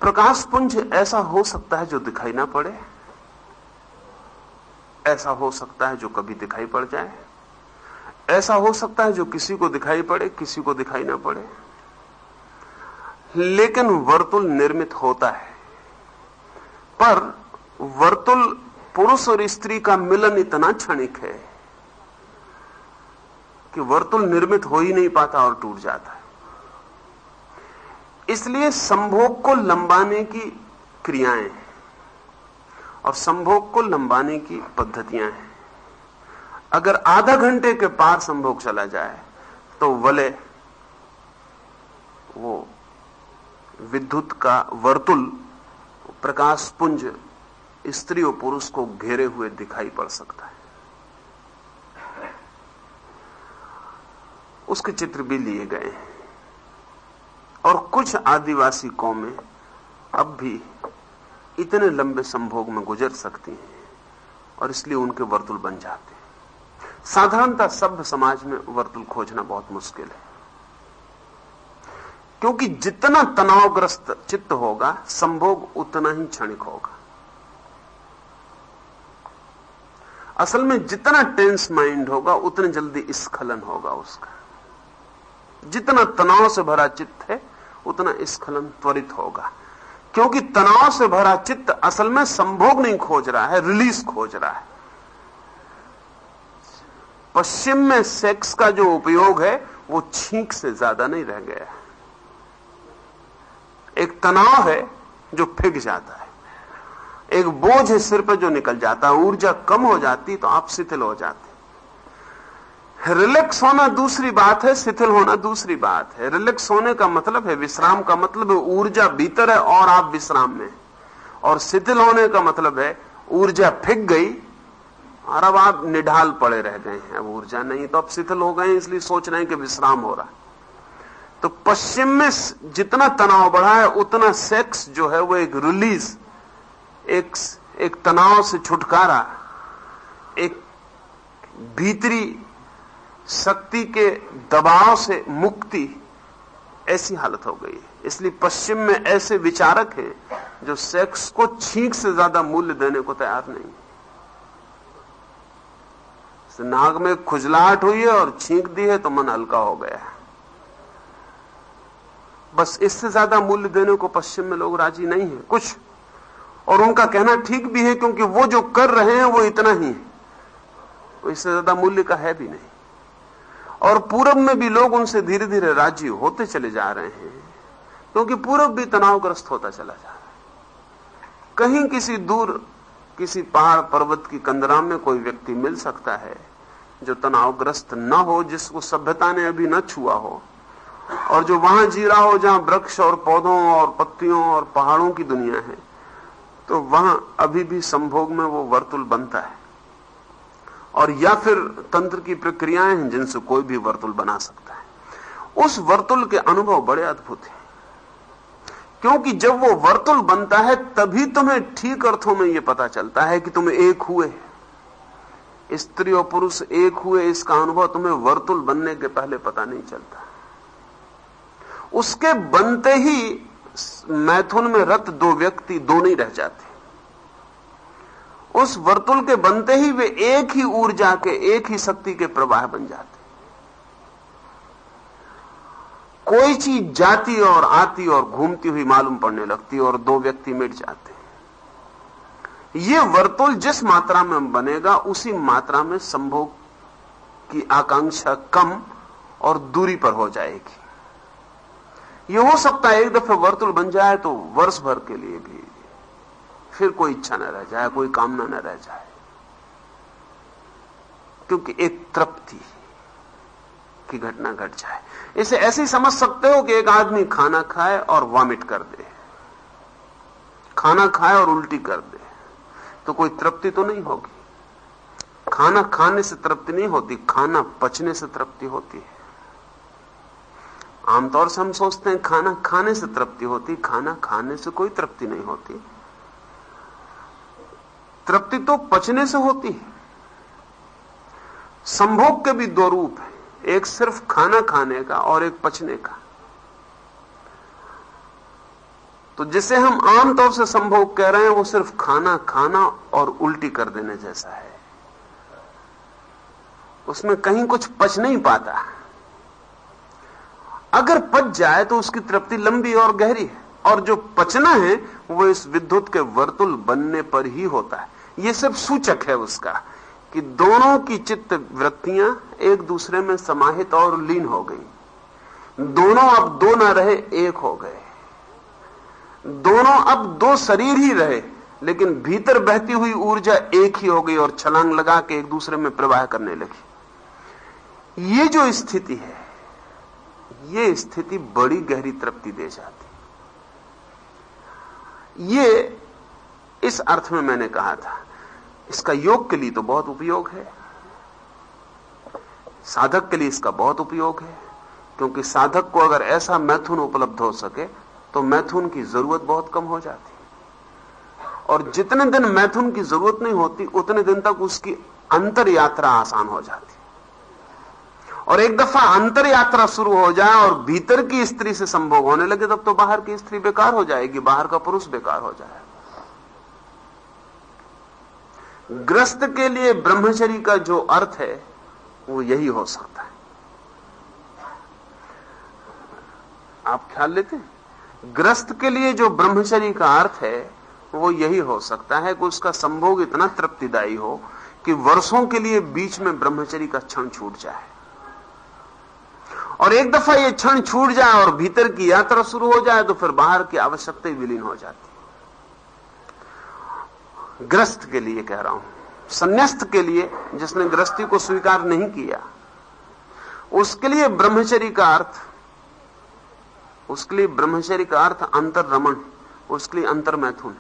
प्रकाश पुंज ऐसा हो सकता है जो दिखाई ना पड़े, ऐसा हो सकता है जो कभी दिखाई पड़ जाए, ऐसा हो सकता है जो किसी को दिखाई पड़े, किसी को दिखाई ना पड़े। लेकिन वर्तुल निर्मित होता है। पर वर्तुल पुरुष और स्त्री का मिलन इतना क्षणिक है कि वर्तुल निर्मित हो ही नहीं पाता और टूट जाता है। इसलिए संभोग को लंबाने की क्रियाएं हैं और संभोग को लंबाने की पद्धतियां हैं। अगर आधा घंटे के पार संभोग चला जाए तो वलय, वो विद्युत का वर्तुल, प्रकाश पुंज स्त्री और पुरुष को घेरे हुए दिखाई पड़ सकता है। उसके चित्र भी लिए गए हैं। और कुछ आदिवासी कौमें अब भी इतने लंबे संभोग में गुजर सकती हैं और इसलिए उनके वर्तुल बन जाते हैं। साधारणतः सभ्य समाज में वर्तुल खोजना बहुत मुश्किल है, क्योंकि जितना तनावग्रस्त चित्त होगा, संभोग उतना ही क्षणिक होगा। असल में जितना टेंस माइंड होगा, उतने जल्दी स्खलन होगा उसका। जितना तनाव से भरा चित्त है, उतना स्खलन त्वरित होगा, क्योंकि तनाव से भरा चित्त असल में संभोग नहीं खोज रहा है, रिलीज खोज रहा है। पश्चिम में सेक्स का जो उपयोग है वो छींक से ज्यादा नहीं रह गया है। एक तनाव है जो फिक जाता है, एक बोझ है सिर पे जो निकल जाता है, ऊर्जा कम हो जाती तो आप शिथिल हो जाते। रिलैक्स होना दूसरी बात है, शिथिल होना दूसरी बात है। रिलैक्स होने का मतलब है, विश्राम का मतलब है ऊर्जा भीतर है और आप विश्राम में, और शिथिल होने का मतलब है ऊर्जा फिक गई और अब आप निढाल पड़े रह गए हैं, अब ऊर्जा नहीं, तो अब शिथिल हो गए, इसलिए सोच रहे हैं कि विश्राम हो रहा। तो पश्चिम में जितना तनाव बढ़ा है, उतना सेक्स जो है वो एक रिलीज, एक तनाव से छुटकारा, एक भीतरी शक्ति के दबाव से मुक्ति, ऐसी हालत हो गई है। इसलिए पश्चिम में ऐसे विचारक हैं जो सेक्स को छींक से ज्यादा मूल्य देने को तैयार नहीं। नाक में खुजलाहट हुई है और छींक दी है तो मन हल्का हो गया है। बस इससे ज्यादा मूल्य देने को पश्चिम में लोग राजी नहीं है कुछ। और उनका कहना ठीक भी है, क्योंकि वो जो कर रहे हैं वो इतना ही है, इससे ज्यादा मूल्य का है भी नहीं। और पूरब में भी लोग उनसे धीरे धीरे राजी होते चले जा रहे हैं, क्योंकि पूरब भी तनावग्रस्त होता चला जा रहा है। कहीं किसी दूर किसी पहाड़ पर्वत की कंदरा में कोई व्यक्ति मिल सकता है जो तनावग्रस्त न हो, जिसको सभ्यता ने अभी न छुआ हो, और जो वहां जी रहा हो जहां वृक्ष और पौधों और पत्तियों और पहाड़ों की दुनिया है। तो वहां अभी भी संभोग में वो वर्तुल बनता है, और या फिर तंत्र की प्रक्रियाएं हैं जिनसे कोई भी वर्तुल बना सकता है। उस वर्तुल के अनुभव बड़े अद्भुत हैं, क्योंकि जब वो वर्तुल बनता है तभी तुम्हें ठीक अर्थों में यह पता चलता है कि तुम एक हुए, स्त्री और पुरुष एक हुए। इसका अनुभव तुम्हें वर्तुल बनने के पहले पता नहीं चलता। उसके बनते ही मैथुन में रत दो व्यक्ति दो नहीं रह जाते। उस वर्तुल के बनते ही वे एक ही ऊर्जा के, एक ही शक्ति के प्रवाह बन जाते। कोई चीज जाती और आती और घूमती हुई मालूम पड़ने लगती और दो व्यक्ति मिट जाते। ये वर्तुल जिस मात्रा में बनेगा उसी मात्रा में संभोग की आकांक्षा कम और दूरी पर हो जाएगी। यह हो सकता है एक दफे वर्तुल बन जाए तो वर्ष भर के लिए भी फिर कोई इच्छा न रह जाए, कोई कामना न रह जाए, क्योंकि एक तृप्ति की घटना घट जाए। इसे ऐसे ही समझ सकते हो कि एक आदमी खाना खाए और वॉमिट कर दे, खाना खाए और उल्टी कर दे, तो कोई तृप्ति तो नहीं होगी। खाना खाने से तृप्ति नहीं होती, खाना पचने से तृप्ति होती है। आमतौर से हम सोचते हैं खाना खाने से तृप्ति होती, खाना खाने से कोई तृप्ति नहीं होती। तृप्ति तो पचने से होती है। संभोग के भी दो रूप हैं, एक सिर्फ खाना खाने का और एक पचने का। तो जिसे हम आमतौर से संभोग कह रहे हैं वो सिर्फ खाना खाना और उल्टी कर देने जैसा है। उसमें कहीं कुछ पच नहीं पाता। अगर पच जाए तो उसकी तृप्ति लंबी और गहरी है, और जो पचना है वो इस विद्युत के वर्तुल बनने पर ही होता है। यह सिर्फ सूचक है उसका कि दोनों की चित्त वृत्तियां एक दूसरे में समाहित और लीन हो गई। दोनों अब दो न रहे, एक हो गए। दोनों अब दो शरीर ही रहे, लेकिन भीतर बहती हुई ऊर्जा एक ही हो गई और छलांग लगा के एक दूसरे में प्रवाह करने लगी। ये जो स्थिति है, ये स्थिति बड़ी गहरी तृप्ति दे जाती। ये इस अर्थ में मैंने कहा था, इसका योग के लिए तो बहुत उपयोग है, साधक के लिए इसका बहुत उपयोग है, क्योंकि साधक को अगर ऐसा मैथुन उपलब्ध हो सके तो मैथुन की जरूरत बहुत कम हो जाती। और जितने दिन मैथुन की जरूरत नहीं होती उतने दिन तक उसकी अंतर यात्रा आसान हो जाती। और एक दफा अंतर यात्रा शुरू हो जाए और भीतर की स्त्री से संभोग होने लगे तब तो बाहर की स्त्री बेकार हो जाएगी, बाहर का पुरुष बेकार हो जाएगा। ग्रस्त के लिए ब्रह्मचर्य का जो अर्थ है वो यही हो सकता है। आप ख्याल लेते हैं, ग्रस्त के लिए जो ब्रह्मचर्य का अर्थ है वो यही हो सकता है कि उसका संभोग इतना तृप्तिदायी हो कि वर्षों के लिए बीच में ब्रह्मचर्य का क्षण छूट जाए। और एक दफा ये क्षण छूट जाए और भीतर की यात्रा शुरू हो जाए तो फिर बाहर की आवश्यकता विलीन हो जाती। ग्रस्त के लिए कह रहा हूं, संन्यास्त के लिए जिसने गृहस्थी को स्वीकार नहीं किया, उसके लिए ब्रह्मचर्य का अर्थ, उसके लिए ब्रह्मचर्य का अर्थ अंतर रमण, उसके लिए अंतर मैथुन है।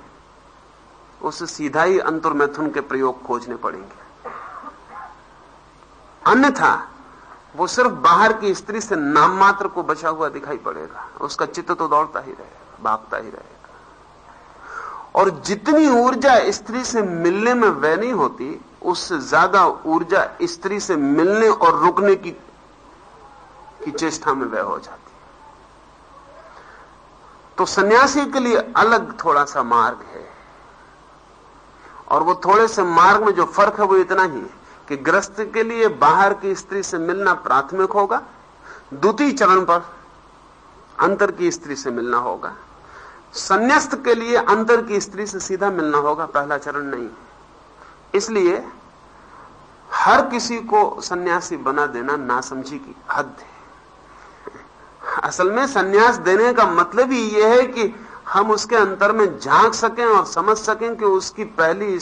उसे सीधा ही अंतर मैथुन के प्रयोग खोजने पड़ेंगे, अन्यथा वो सिर्फ बाहर की स्त्री से नाम मात्र को बचा हुआ दिखाई पड़ेगा। उसका चित्त तो दौड़ता ही रहेगा, भागता ही रहेगा। और जितनी ऊर्जा स्त्री से मिलने में व्यय नहीं होती, उससे ज्यादा ऊर्जा स्त्री से मिलने और रुकने की चेष्टा में व्यय हो जाती। तो सन्यासी के लिए अलग थोड़ा सा मार्ग है, और वो थोड़े से मार्ग में जो फर्क है वो इतना ही है कि गृहस्थ के लिए बाहर की स्त्री से मिलना प्राथमिक होगा, द्वितीय चरण पर अंतर की स्त्री से मिलना होगा। संन्यास्त के लिए अंतर की स्त्री से सीधा मिलना होगा, पहला चरण नहीं। इसलिए हर किसी को सन्यासी बना देना नासमझी की हद है। असल में सन्यास देने का मतलब ही यह है कि हम उसके अंतर में झांक सकें और समझ सकें कि उसकी पहली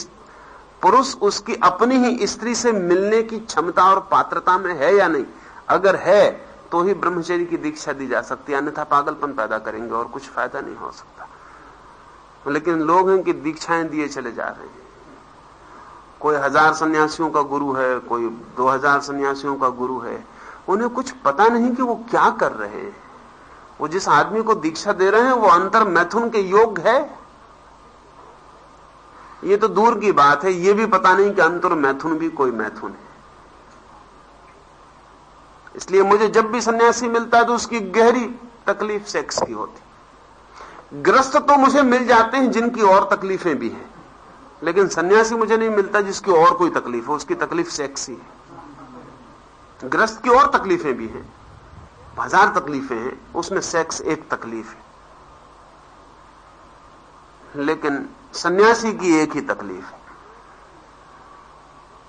पुरुष उसकी अपनी ही स्त्री से मिलने की क्षमता और पात्रता में है या नहीं। अगर है तो ही ब्रह्मचर्य की दीक्षा दी जा सकती है, अन्यथा पागलपन पैदा करेंगे और कुछ फायदा नहीं हो सकता। लेकिन लोग हैं कि दीक्षाएं दिए चले जा रहे हैं। कोई 1000 सन्यासियों का गुरु है, कोई 2000 सन्यासियों का गुरु है, उन्हें कुछ पता नहीं कि वो क्या कर रहे हैं। वो जिस आदमी को दीक्षा दे रहे हैं वो अंतर मैथुन के योग्य है, ये तो दूर की बात है। ये भी पता नहीं कि अंतर मैथुन भी कोई मैथुन है। इसलिए मुझे जब भी सन्यासी मिलता है तो उसकी गहरी तकलीफ सेक्स की होती। ग्रस्त तो मुझे मिल जाते हैं जिनकी और तकलीफें भी हैं, लेकिन सन्यासी मुझे नहीं मिलता जिसकी और कोई तकलीफ हो। उसकी तकलीफ सेक्स ही है। ग्रस्त की और तकलीफें भी हैं, 1000 तकलीफें हैं, उसमें सेक्स एक तकलीफ है, लेकिन सन्यासी की एक ही तकलीफ है।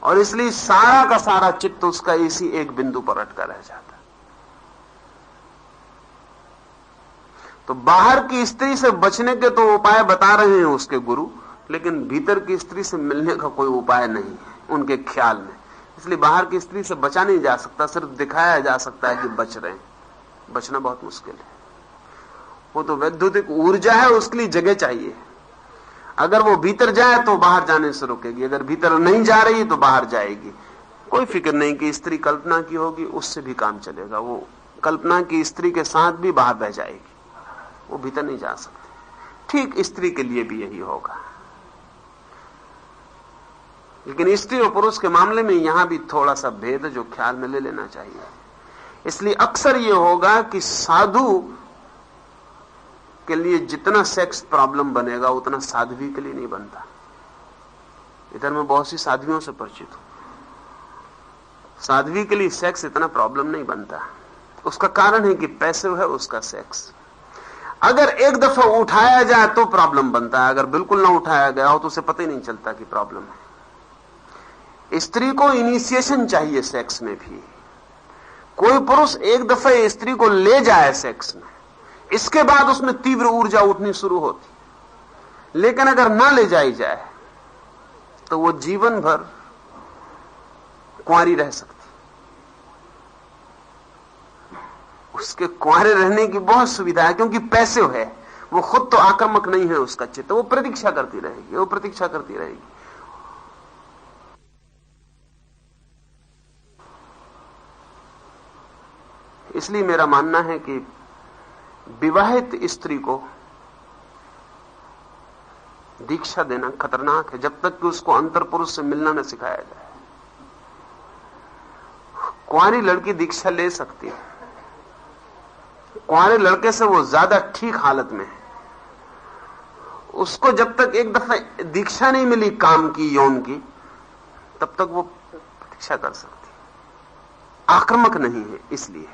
और इसलिए सारा का सारा चित्त उसका इसी एक बिंदु पर अटका रह जाता। तो बाहर की स्त्री से बचने के तो उपाय बता रहे हैं उसके गुरु, लेकिन भीतर की स्त्री से मिलने का कोई उपाय नहीं है उनके ख्याल में। इसलिए बाहर की स्त्री से बचा नहीं जा सकता, सिर्फ दिखाया जा सकता है कि बच रहे हैं। बचना बहुत मुश्किल है। वो तो वैद्युतिक ऊर्जा है, उसके लिए जगह चाहिए। अगर वो भीतर जाए तो बाहर जाने से रोकेगी, अगर भीतर नहीं जा रही तो बाहर जाएगी। कोई फिक्र नहीं कि स्त्री कल्पना की होगी, उससे भी काम चलेगा। वो कल्पना की स्त्री के साथ भी बाहर बह जाएगी, वो भीतर नहीं जा सकती। ठीक स्त्री के लिए भी यही होगा। लेकिन स्त्री और पुरुष के मामले में यहां भी थोड़ा सा भेद जो ख्याल में ले लेना चाहिए। इसलिए अक्सर यह होगा कि साधु के लिए जितना सेक्स प्रॉब्लम बनेगा उतना साध्वी के लिए नहीं बनता। इधर मैं बहुत सी साध्वियों से परिचित हूं। साध्वी के लिए सेक्स इतना प्रॉब्लम नहीं बनता। उसका कारण है कि पैसिव है उसका सेक्स। अगर एक दफा उठाया जाए तो प्रॉब्लम बनता है, अगर बिल्कुल ना उठाया गया हो तो उसे पता ही नहीं चलता कि प्रॉब्लम है। स्त्री को इनिशिएशन चाहिए सेक्स में भी। कोई पुरुष एक दफा स्त्री को ले जाए सेक्स में, इसके बाद उसमें तीव्र ऊर्जा उठनी शुरू होती। लेकिन अगर ना ले जाई जाए तो वो जीवन भर कुंवारी रह सकती। उसके कुंवारे रहने की बहुत सुविधा है, क्योंकि पैसिव है। वो खुद तो आक्रामक नहीं है उसका चित्त, वो प्रतीक्षा करती रहेगी, वो प्रतीक्षा करती रहेगी। इसलिए मेरा मानना है कि विवाहित स्त्री को दीक्षा देना खतरनाक है, जब तक कि उसको अंतर पुरुष से मिलना न सिखाया जाए। कुंवारी लड़की दीक्षा ले सकती है, कुंवारे लड़के से वो ज्यादा ठीक हालत में है। उसको जब तक एक दफा दीक्षा नहीं मिली काम की, यौन की, तब तक वो दीक्षा कर सकती, आक्रामक नहीं है इसलिए।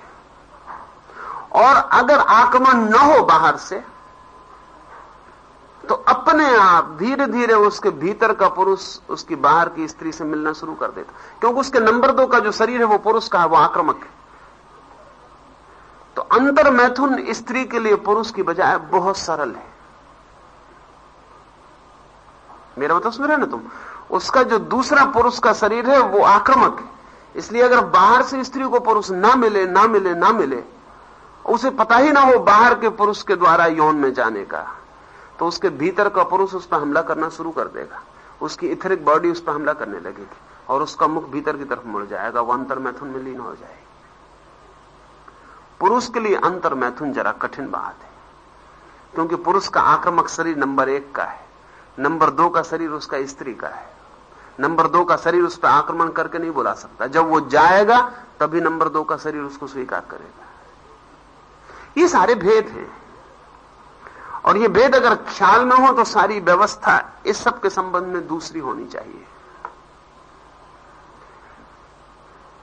और अगर आक्रमण न हो बाहर से तो अपने आप धीरे धीरे उसके भीतर का पुरुष उसकी बाहर की स्त्री से मिलना शुरू कर देता, क्योंकि उसके नंबर 2 का जो शरीर है वो पुरुष का है, वो आक्रामक है। तो अंतर मैथुन स्त्री के लिए पुरुष की बजाय बहुत सरल है। मेरा मतलब समझ रहे ना तुम? उसका जो दूसरा पुरुष का शरीर है वो आक्रामक है। इसलिए अगर बाहर से स्त्री को पुरुष ना मिले ना मिले ना मिले, उसे पता ही ना हो बाहर के पुरुष के द्वारा यौन में जाने का, तो उसके भीतर का पुरुष उस पर हमला करना शुरू कर देगा। उसकी इथरिक बॉडी उस पर हमला करने लगेगी और उसका मुख भीतर की तरफ मुड़ जाएगा, वो अंतर मैथुन में लीन हो जाएगी। पुरुष के लिए अंतर मैथुन जरा कठिन बात है, क्योंकि पुरुष का आक्रामक शरीर नंबर 1 का है, नंबर 2 का शरीर उसका स्त्री का है। नंबर 2 का शरीर उस पर आक्रमण करके नहीं बुला सकता। जब वो जाएगा तभी नंबर 2 का शरीर उसको स्वीकार करेगा। ये सारे भेद हैं। और ये भेद अगर ख्याल में हो तो सारी व्यवस्था इस सब के संबंध में दूसरी होनी चाहिए।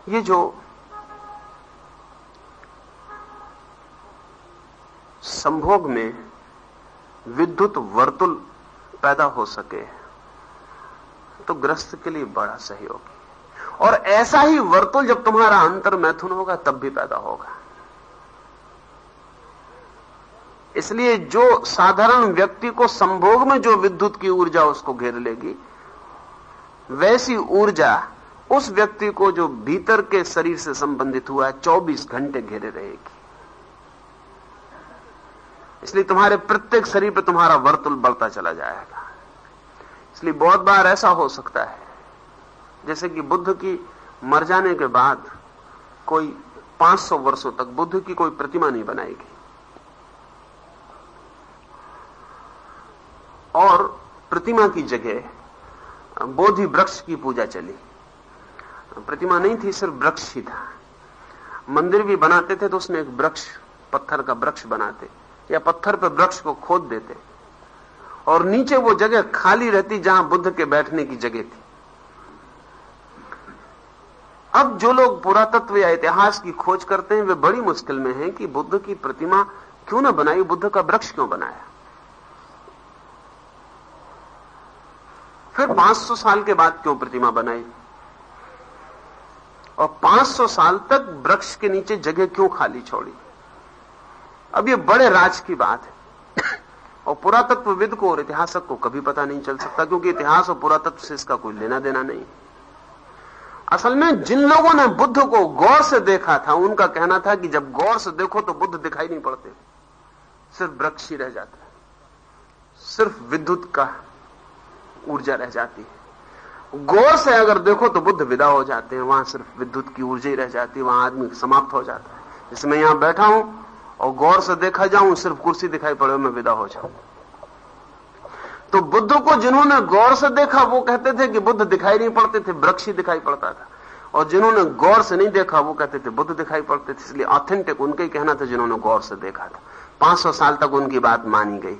ये जो संभोग में विद्युत वर्तुल पैदा हो सके तो गृहस्थ के लिए बड़ा सहयोगी, और ऐसा ही वर्तुल जब तुम्हारा अंतर मैथुन होगा तब भी पैदा होगा। इसलिए जो साधारण व्यक्ति को संभोग में जो विद्युत की ऊर्जा उसको घेर लेगी, वैसी ऊर्जा उस व्यक्ति को जो भीतर के शरीर से संबंधित हुआ है 24 घंटे घेरे रहेगी। इसलिए तुम्हारे प्रत्येक शरीर पर तुम्हारा वर्तुल बढ़ता चला जाएगा। इसलिए बहुत बार ऐसा हो सकता है जैसे कि बुद्ध की मर जाने के बाद कोई 500 वर्षों तक बुद्ध की कोई प्रतिमा नहीं बनाएगी, और प्रतिमा की जगह बोधि वृक्ष की पूजा चली। प्रतिमा नहीं थी, सिर्फ वृक्ष ही था। मंदिर भी बनाते थे तो उसमें एक वृक्ष, पत्थर का वृक्ष बनाते या पत्थर पर वृक्ष को खोद देते और नीचे वो जगह खाली रहती जहां बुद्ध के बैठने की जगह थी। अब जो लोग पुरातत्व या इतिहास की खोज करते हैं वे बड़ी मुश्किल में हैं कि बुद्ध की प्रतिमा क्यों ना बनाई, बुद्ध का वृक्ष क्यों बनाया। फिर 500 साल के बाद क्यों प्रतिमा बनाई, और 500 साल तक वृक्ष के नीचे जगह क्यों खाली छोड़ी। अब ये बड़े राज की बात है, और पुरातत्वविद को और इतिहासक को कभी पता नहीं चल सकता, क्योंकि इतिहास और पुरातत्व से इसका कोई लेना देना नहीं। असल में जिन लोगों ने बुद्ध को गौर से देखा था उनका कहना था कि जब गौर से देखो तो बुद्ध दिखाई नहीं पड़ते, सिर्फ वृक्ष ही रह जाता है, सिर्फ विद्युत का ऊर्जा रह जाती है। गौर से अगर देखो तो बुद्ध विदा हो जाते हैं, वहां सिर्फ विद्युत की ऊर्जा ही रह जाती है, वहां आदमी समाप्त हो जाता है। जैसे मैं यहां बैठा हूं और गौर से देखा जाऊं, सिर्फ कुर्सी दिखाई पड़े, मैं विदा हो जाऊं। तो बुद्ध को जिन्होंने गौर से देखा वो कहते थे कि बुद्ध दिखाई नहीं पड़ते थे, वृक्ष ही दिखाई पड़ता था, और जिन्होंने गौर से नहीं देखा वो कहते थे बुद्ध दिखाई पड़ते थे। इसलिए ऑथेंटिक उनका ही कहना था जिन्होंने गौर से देखा था। 500 साल तक उनकी बात मानी गई,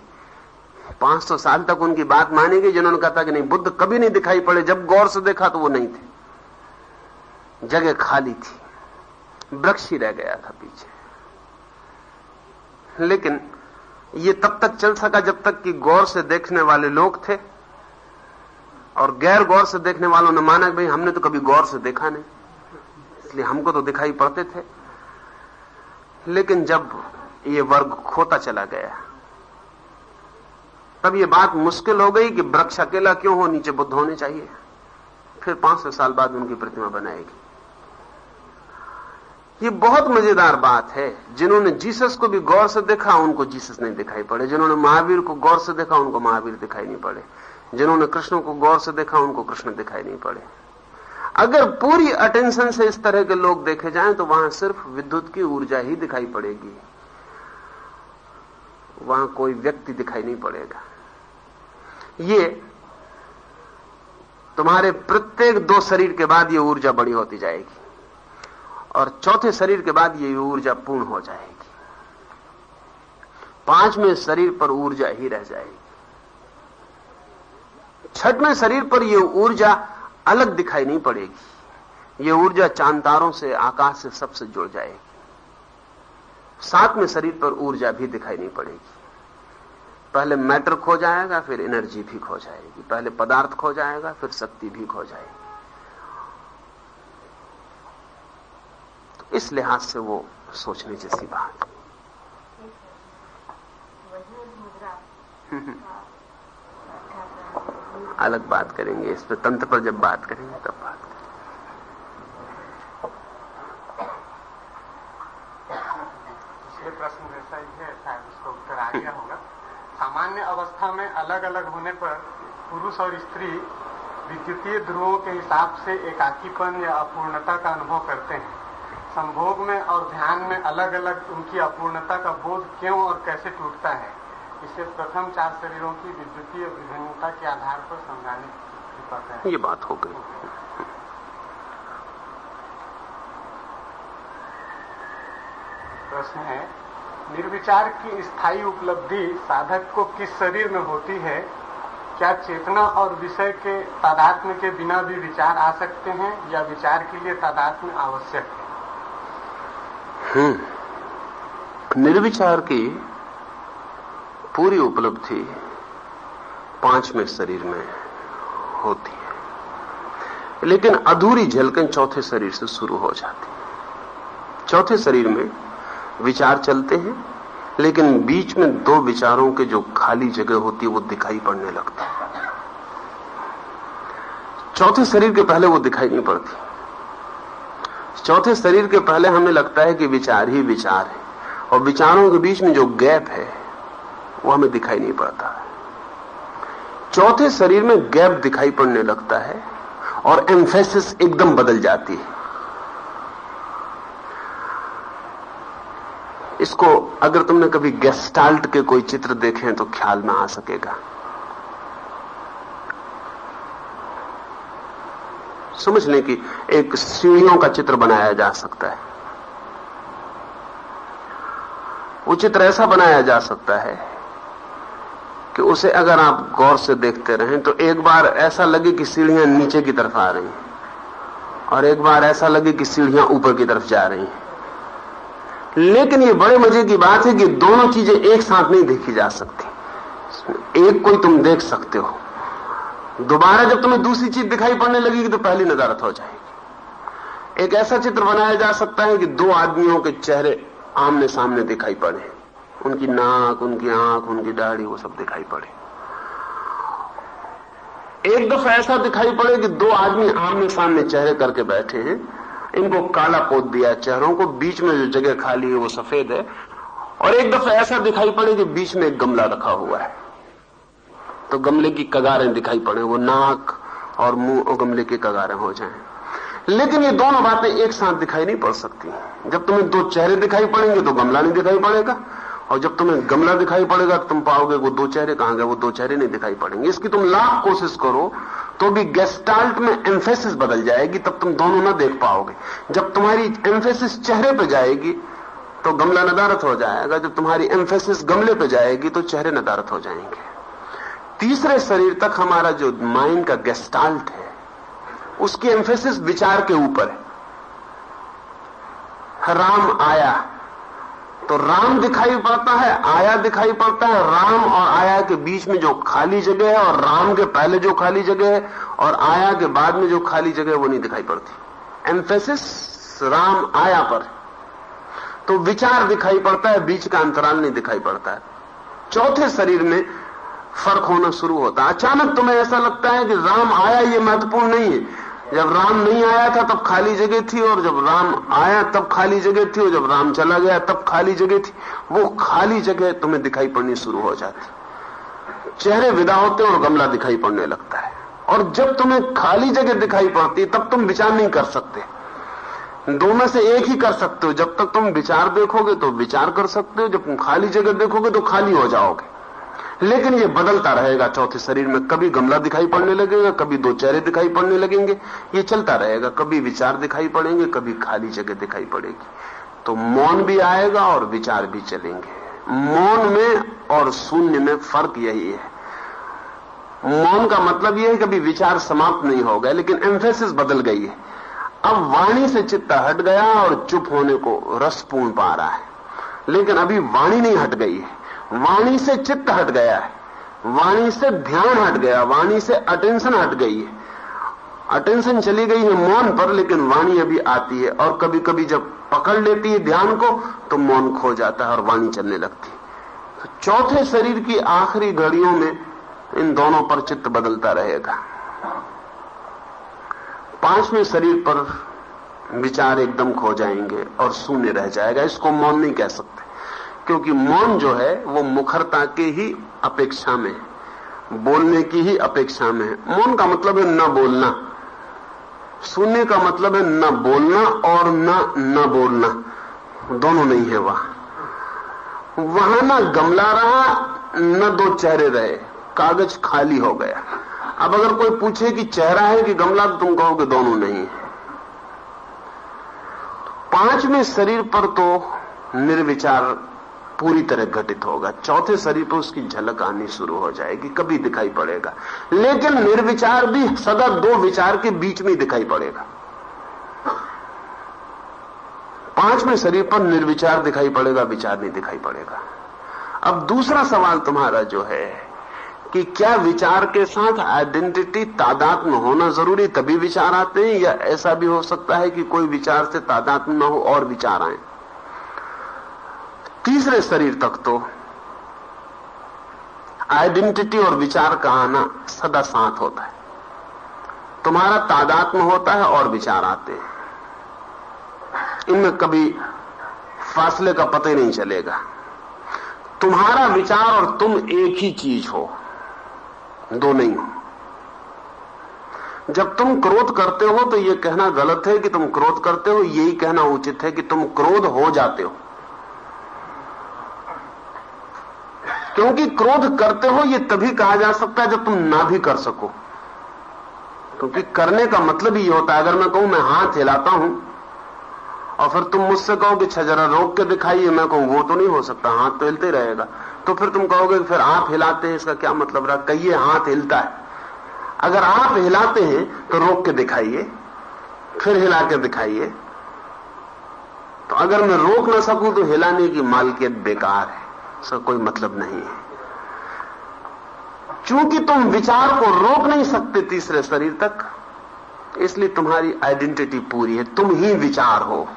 500 साल तक उनकी बात मानी गई। जिन्होंने कहा था कि नहीं, बुद्ध कभी नहीं दिखाई पड़े, जब गौर से देखा तो वो नहीं थे, जगह खाली थी, वृक्ष ही रह गया था पीछे। लेकिन ये तब तक चल सका जब तक कि गौर से देखने वाले लोग थे, और गैर गौर से देखने वालों ने माना कि भाई हमने तो कभी गौर से देखा नहीं, इसलिए हमको तो दिखाई पड़ते थे। लेकिन जब ये वर्ग खोता चला गया तब ये बात मुश्किल हो गई कि वृक्ष अकेला क्यों हो, नीचे बुद्ध होने चाहिए। फिर 500 साल बाद उनकी प्रतिमा बनाएगी। ये बहुत मजेदार बात है। जिन्होंने जीसस को भी गौर से देखा उनको जीसस नहीं दिखाई पड़े, जिन्होंने महावीर को गौर से देखा उनको महावीर दिखाई नहीं पड़े, जिन्होंने कृष्ण को गौर से देखा उनको कृष्ण दिखाई नहीं पड़े। अगर पूरी अटेंशन से इस तरह के लोग देखे जाएं तो वहां सिर्फ विद्युत की ऊर्जा ही दिखाई पड़ेगी, वहां कोई व्यक्ति दिखाई नहीं पड़ेगा। ये तुम्हारे प्रत्येक 2 शरीर के बाद ये ऊर्जा बड़ी होती जाएगी, और चौथे शरीर के बाद ये ऊर्जा पूर्ण हो जाएगी। 5वें शरीर पर ऊर्जा ही रह जाएगी। 6वें शरीर पर ये ऊर्जा अलग दिखाई नहीं पड़ेगी, ये ऊर्जा चांद तारों से, आकाश से, सबसे जुड़ जाएगी। 7वें शरीर पर ऊर्जा भी दिखाई नहीं पड़ेगी। पहले मैटर खो जाएगा, फिर एनर्जी भी खो जाएगी, पहले पदार्थ खो जाएगा, फिर शक्ति भी खो जाएगी। तो इस लिहाज से वो सोचने जैसी बात। अलग बात करेंगे इस पे, तंत्र पर जब बात करेंगे तब बात करेंगे।
ये प्रश्न जैसा ही है, शायद उसका उत्तर आ गया होगा। सामान्य अवस्था में अलग अलग होने पर पुरुष और स्त्री विद्युतीय ध्रुवों के हिसाब से एकाकीपन या अपूर्णता का अनुभव करते हैं। संभोग में और ध्यान में अलग अलग उनकी अपूर्णता का बोध क्यों और कैसे टूटता है, इसे प्रथम 4 शरीरों की विद्युतीय विभिन्नता के आधार पर समझाने की बात है।
ये बात हो गई।
प्रश्न है, निर्विचार की स्थायी उपलब्धि साधक को किस शरीर में होती है? क्या चेतना और विषय के तादात्म्य के बिना भी विचार आ सकते हैं या विचार के लिए तादात्म्य आवश्यक है?
निर्विचार की पूरी उपलब्धि पांचवें शरीर में होती है, लेकिन अधूरी झलकन चौथे शरीर से शुरू हो जाती है। चौथे शरीर में विचार चलते हैं, लेकिन बीच में दो विचारों के जो खाली जगह होती है वो दिखाई पड़ने लगती है। चौथे शरीर के पहले वो दिखाई नहीं पड़ती। चौथे शरीर के पहले हमें लगता है कि विचार ही विचार है, और विचारों के बीच में जो गैप है वो हमें दिखाई नहीं पड़ता। चौथे शरीर में गैप दिखाई पड़ने लगता है और एम्फेसिस एकदम बदल जाती है। इसको अगर तुमने कभी गेस्टाल्ट के कोई चित्र देखे हैं तो ख्याल में आ सकेगा। समझ लें कि एक सीढ़ियों का चित्र बनाया जा सकता है। वो चित्र ऐसा बनाया जा सकता है कि उसे अगर आप गौर से देखते रहें तो एक बार ऐसा लगे कि सीढ़ियां नीचे की तरफ आ रही हैं, और एक बार ऐसा लगे कि सीढ़ियां ऊपर की तरफ जा रही हैं। लेकिन ये बड़े मजे की बात है कि दोनों चीजें एक साथ नहीं देखी जा सकती। एक कोई तुम देख सकते हो, दोबारा जब तुम्हें दूसरी चीज दिखाई पड़ने लगेगी तो पहली नजारत हो जाएगी। एक ऐसा चित्र बनाया जा सकता है कि दो आदमियों के चेहरे आमने सामने दिखाई पड़े, उनकी नाक, उनकी आंख, उनकी दाढ़ी, वो सब दिखाई पड़े। एक दफा ऐसा दिखाई पड़े कि दो आदमी आमने सामने चेहरे करके बैठे हैं, इनको काला पोत दिया चेहरों को, बीच में जो जगह खाली है वो सफेद है। और एक दफा ऐसा दिखाई पड़े कि बीच में एक गमला रखा हुआ है, तो गमले की कगारें दिखाई पड़े, वो नाक और मुंह और गमले की कगारें हो जाएं। लेकिन ये दोनों बातें एक साथ दिखाई नहीं पड़ सकती। जब तुम्हें दो चेहरे दिखाई पड़ेंगे तो गमला नहीं दिखाई पड़ेगा, और जब तुम्हें गमला दिखाई पड़ेगा तो तुम पाओगे वो दो चेहरे कहां गए, वो दो चेहरे नहीं दिखाई पड़ेंगे। इसकी तुम लाख कोशिश करो तो भी गेस्टाल्ट में एम्फेसिस बदल जाएगी, तब तुम दोनों ना देख पाओगे। जब तुम्हारी एम्फेसिस चेहरे पे जाएगी तो गमला नदारत हो जाएगा, जब तुम्हारी एम्फेसिस गमले पे जाएगी तो चेहरे नदारत हो जाएंगे। तीसरे शरीर तक हमारा जो माइंड का गेस्टाल्ट है उसकी एम्फेसिस विचार के ऊपर है। राम आया तो राम दिखाई पड़ता है, आया दिखाई पड़ता है। राम और आया के बीच में जो खाली जगह है, और राम के पहले जो खाली जगह है और आया के बाद में जो खाली जगह है वो नहीं दिखाई पड़ती। एम्फेसिस राम आया पर, तो विचार दिखाई पड़ता है, बीच का अंतराल नहीं दिखाई पड़ता है। चौथे शरीर में फर्क होना शुरू होता है। अचानक तुम्हें ऐसा लगता है कि राम आया ये महत्वपूर्ण नहीं है। जब राम नहीं आया था तब खाली जगह थी, और जब राम आया तब खाली जगह थी, और जब राम चला गया तब खाली जगह थी। वो खाली जगह तुम्हें दिखाई पड़नी शुरू हो जाती। चेहरे विदा होते और गमला दिखाई पड़ने लगता है। और जब तुम्हें खाली जगह दिखाई पड़ती तब तुम विचार नहीं कर सकते। दो में से एक ही कर सकते हो। जब तक तुम विचार देखोगे तो विचार कर सकते हो, जब तुम खाली जगह देखोगे तो खाली हो जाओगे। लेकिन ये बदलता रहेगा चौथे शरीर में। कभी गमला दिखाई पड़ने लगेगा, कभी दो चेहरे दिखाई पड़ने लगेंगे, ये चलता रहेगा। कभी विचार दिखाई पड़ेंगे, कभी खाली जगह दिखाई पड़ेगी। तो मौन भी आएगा और विचार भी चलेंगे। मौन में और शून्य में फर्क यही है। मौन का मतलब यह है कि कभी विचार समाप्त नहीं हो गया, लेकिन एम्फेसिस बदल गई है। अब वाणी से चित्त हट गया और चुप होने को रसपूर्ण पा रहा है। लेकिन अभी वाणी नहीं हट गई है, वाणी से चित्त हट गया है, वाणी से ध्यान हट गया, वाणी से अटेंशन हट गई है। अटेंशन चली गई है मौन पर, लेकिन वाणी अभी आती है। और कभी कभी जब पकड़ लेती है ध्यान को तो मौन खो जाता है और वाणी चलने लगती है। तो चौथे शरीर की आखिरी घड़ियों में इन दोनों पर चित्त बदलता रहेगा। पांचवें शरीर पर विचार एकदम खो जाएंगे और शून्य रह जाएगा। इसको मौन नहीं कह सकते, क्योंकि मौन जो है वो मुखरता के ही अपेक्षा में है, बोलने की ही अपेक्षा में है। मौन का मतलब है न बोलना, शून्य का मतलब है न बोलना और न बोलना, दोनों नहीं है वहां ना गमला रहा न दो चेहरे रहे, कागज खाली हो गया। अब अगर कोई पूछे कि चेहरा है कि गमला, तो तुम कहोगे दोनों नहीं है। पांचवें शरीर पर तो निर्विचार पूरी तरह घटित होगा। चौथे शरीर पर उसकी झलक आनी शुरू हो जाएगी, कभी दिखाई पड़ेगा। लेकिन निर्विचार भी सदा दो विचार के बीच में दिखाई पड़ेगा। पांचवें शरीर पर निर्विचार दिखाई पड़ेगा, विचार नहीं दिखाई पड़ेगा। अब दूसरा सवाल तुम्हारा जो है कि क्या विचार के साथ आइडेंटिटी तादात्म्य होना जरूरी तभी विचार आते हैं, या ऐसा भी हो सकता है कि कोई विचार से तादात्म्य न हो और विचार आए? तीसरे शरीर तक तो आइडेंटिटी और विचार का आना सदा साथ होता है। तुम्हारा तादात्म्य होता है और विचार आते हैं, इनमें कभी फासले का पता ही नहीं चलेगा। तुम्हारा विचार और तुम एक ही चीज हो, दो नहीं हो। जब तुम क्रोध करते हो तो यह कहना गलत है कि तुम क्रोध करते हो, यही कहना उचित है कि तुम क्रोध हो जाते हो। क्योंकि क्रोध करते हो यह तभी कहा जा सकता है जब तुम ना भी कर सको, क्योंकि करने का मतलब ही होता है। अगर मैं कहूं मैं हाथ हिलाता हूं और फिर तुम मुझसे कहो कि जरा रोक के दिखाइए, मैं कहूं वो तो नहीं हो सकता, हाथ तो हिलते रहेगा। तो फिर तुम कहोगे फिर आप हिलाते हैं, इसका क्या मतलब रहा? कहिए हाथ हिलता है। अगर आप हिलाते हैं तो रोक के दिखाइए, फिर हिला के दिखाइए। तो अगर मैं रोक ना सकूं तो हिलाने की मालकियत बेकार है, इसका कोई मतलब नहीं है। चूंकि तुम विचार को रोक नहीं सकते तीसरे शरीर तक, इसलिए तुम्हारी आइडेंटिटी पूरी है, तुम ही विचार हो।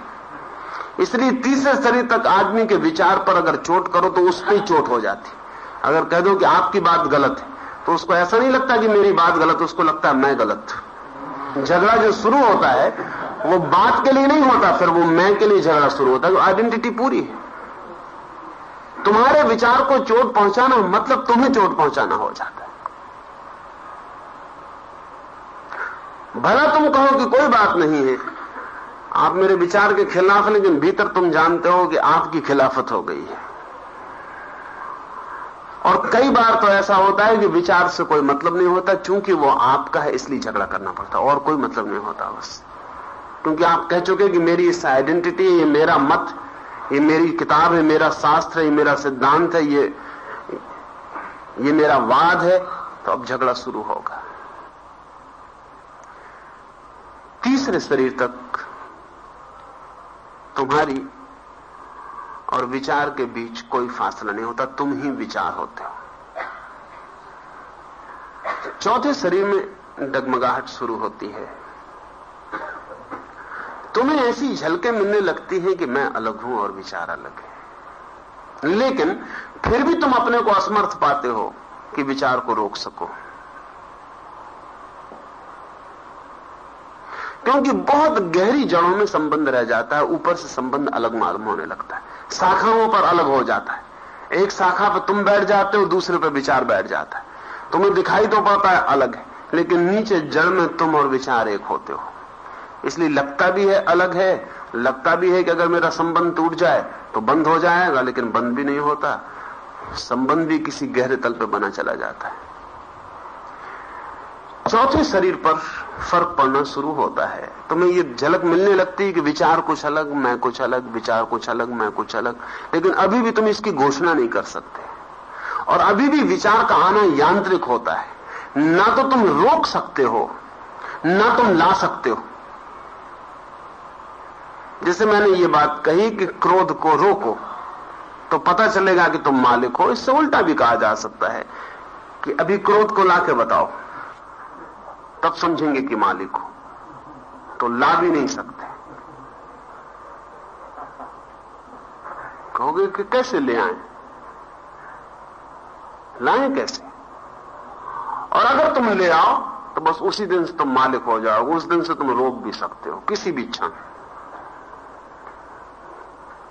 इसलिए तीसरे शरीर तक आदमी के विचार पर अगर चोट करो तो उस पर ही चोट हो जाती। अगर कह दो कि आपकी बात गलत है तो उसको ऐसा नहीं लगता कि मेरी बात गलत, उसको लगता है मैं गलत। झगड़ा जो शुरू होता है वो बात के लिए नहीं होता, फिर वो मैं के लिए झगड़ा शुरू होता है। आइडेंटिटी पूरी है। तुम्हारे विचार को चोट पहुंचाना मतलब तुम्हें चोट पहुंचाना हो जाता है। भला तुम कहो कि कोई बात नहीं है, आप मेरे विचार के खिलाफ, लेकिन भीतर तुम जानते हो कि आपकी खिलाफत हो गई है। और कई बार तो ऐसा होता है कि विचार से कोई मतलब नहीं होता, चूंकि वो आपका है इसलिए झगड़ा करना पड़ता, और कोई मतलब नहीं होता बस। क्योंकि आप कह चुके कि मेरी इस आइडेंटिटी है, ये मेरा मत, ये मेरी किताब है, मेरा शास्त्र है, ये मेरा सिद्धांत है, ये मेरा वाद है, तो अब झगड़ा शुरू होगा। तीसरे शरीर तक तुम्हारी और विचार के बीच कोई फासला नहीं होता, तुम ही विचार होते हो। चौथे शरीर में डगमगाहट शुरू होती है। तुम्हें ऐसी झलकें मिलने लगती हैं कि मैं अलग हूं और विचार अलग है, लेकिन फिर भी तुम अपने को असमर्थ पाते हो कि विचार को रोक सको, क्योंकि बहुत गहरी जड़ों में संबंध रह जाता है। ऊपर से संबंध अलग मालूम होने लगता है, शाखाओं पर अलग हो जाता है। एक शाखा पर तुम बैठ जाते हो, दूसरे पर विचार बैठ जाता है। तुम्हें दिखाई तो पड़ता है अलग है, लेकिन नीचे जड़ में तुम और विचार एक होते हो। इसलिए लगता भी है अलग है, लगता भी है कि अगर मेरा संबंध टूट जाए तो बंद हो जाएगा, लेकिन बंद भी नहीं होता, संबंध भी किसी गहरे तल पर बना चला जाता है। चौथे शरीर पर फर्क पड़ना शुरू होता है। तुम्हें ये झलक मिलने लगती है कि विचार कुछ अलग, मैं कुछ अलग, विचार कुछ अलग, मैं कुछ अलग, लेकिन अभी भी तुम इसकी घोषणा नहीं कर सकते। और अभी भी विचार का आना यांत्रिक होता है, ना तो तुम रोक सकते हो ना तुम ला सकते हो। जैसे मैंने ये बात कही कि क्रोध को रोको तो पता चलेगा कि तुम मालिक हो, इससे उल्टा भी कहा जा सकता है कि अभी क्रोध को लाके बताओ, तब समझेंगे कि मालिक हो। तो ला भी नहीं सकते। कहोगे कि कैसे ले आए, लाएं कैसे? और अगर तुम ले आओ तो बस उसी दिन से तुम मालिक हो जाओगे, उस दिन से तुम रोक भी सकते हो किसी भी क्षण।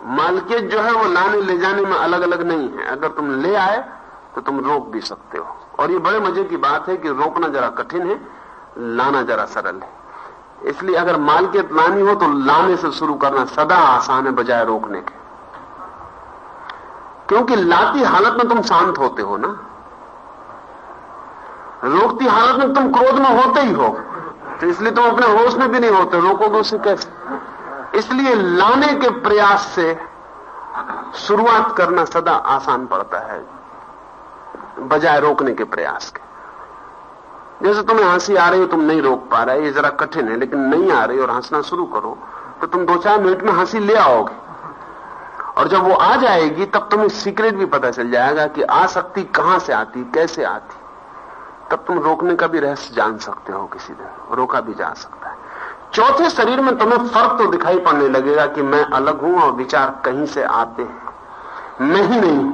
मालिकियत जो है वो लाने ले जाने में अलग अलग नहीं है। अगर तुम ले आए तो तुम रोक भी सकते हो। और ये बड़े मजे की बात है कि रोकना जरा कठिन है, लाना जरा सरल है। इसलिए अगर मालिकियत लानी हो तो लाने से शुरू करना सदा आसान है बजाय रोकने के, क्योंकि लाती हालत में तुम शांत होते हो ना, रोकती हालत में तुम क्रोध में होते ही हो, तो इसलिए तुम अपने होश में भी नहीं होते, रोकोगे उसे कैसे? इसलिए लाने के प्रयास से शुरुआत करना सदा आसान पड़ता है बजाय रोकने के प्रयास के। जैसे तुम्हें हंसी आ रही हो, तुम नहीं रोक पा रहे, ये जरा कठिन है, लेकिन नहीं आ रही और हंसना शुरू करो तो तुम 2-4 मिनट में हंसी ले आओगे। और जब वो आ जाएगी तब तुम्हें सीक्रेट भी पता चल जाएगा कि आसक्ति कहां से आती, कैसे आती। तब तुम रोकने का भी रहस्य जान सकते हो, किसी दिन रोका भी जा सकता है। चौथे शरीर में तुम्हें फर्क तो दिखाई पड़ने लगेगा कि मैं अलग हूं और विचार कहीं से आते हैं, मैं ही नहीं हूं।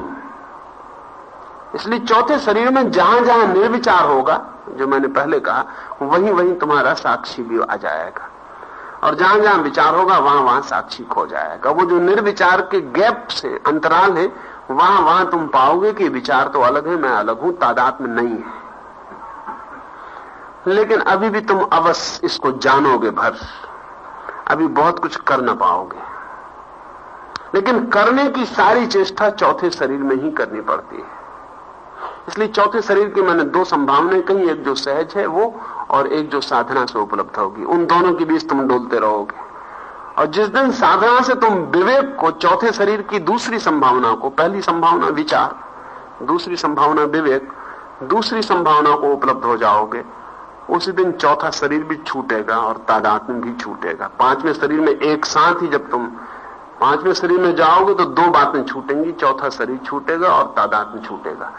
इसलिए चौथे शरीर में जहां जहां निर्विचार होगा, जो मैंने पहले कहा, वहीं वहीं तुम्हारा साक्षी भी आ जाएगा। और जहां जहां विचार होगा वहां वहां साक्षी खो जाएगा। वो जो निर्विचार के गैप से अंतराल है, वहां वहां तुम पाओगे कि विचार तो अलग है, मैं अलग हूं, तादाद में नहीं है। लेकिन अभी भी तुम अवश्य इसको जानोगे भर, अभी बहुत कुछ कर न पाओगे। लेकिन करने की सारी चेष्टा चौथे शरीर में ही करनी पड़ती है। इसलिए चौथे शरीर की मैंने 2 संभावनाएं कही, एक जो सहज है वो, और एक जो साधना से उपलब्ध होगी। उन दोनों के बीच तुम डोलते रहोगे। और जिस दिन साधना से तुम विवेक को, चौथे शरीर की दूसरी संभावना को, पहली संभावना विचार, दूसरी संभावना विवेक, दूसरी संभावना को उपलब्ध हो जाओगे, उसी दिन चौथा शरीर भी छूटेगा और तादात्म्य भी छूटेगा। 5वें शरीर में एक साथ ही जब तुम 5वें शरीर में जाओगे तो 2 बातें छूटेंगी, चौथा शरीर छूटेगा और तादात्म्य छूटेगा।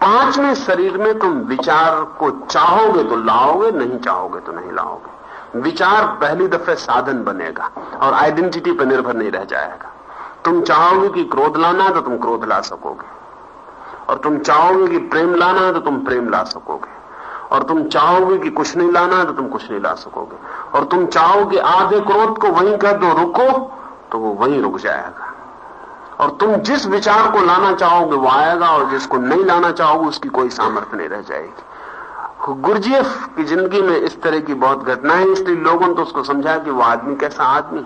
5वें शरीर में तुम विचार को चाहोगे तो लाओगे, नहीं चाहोगे तो नहीं लाओगे। विचार पहली दफे साधन बनेगा और आइडेंटिटी पर निर्भर नहीं रह जाएगा। तुम चाहोगे कि क्रोध लाना है तो तुम क्रोध ला सकोगे, और तुम चाहोगे कि प्रेम लाना है तो तुम प्रेम ला सकोगे, और तुम चाहोगे कि कुछ नहीं लाना है तो तुम कुछ नहीं ला सकोगे, और तुम चाहोगे आधे क्रोध को वहीं कह दो रुको, तो वो वहीं रुक जाएगा। और तुम जिस विचार को लाना चाहोगे वो आएगा, और जिसको नहीं लाना चाहोगे उसकी कोई सामर्थ्य नहीं रह जाएगी। गुरजीएफ की जिंदगी में इस तरह की बहुत घटनाएं, इसलिए लोगों ने तो उसको समझा कि वो आदमी कैसा आदमी।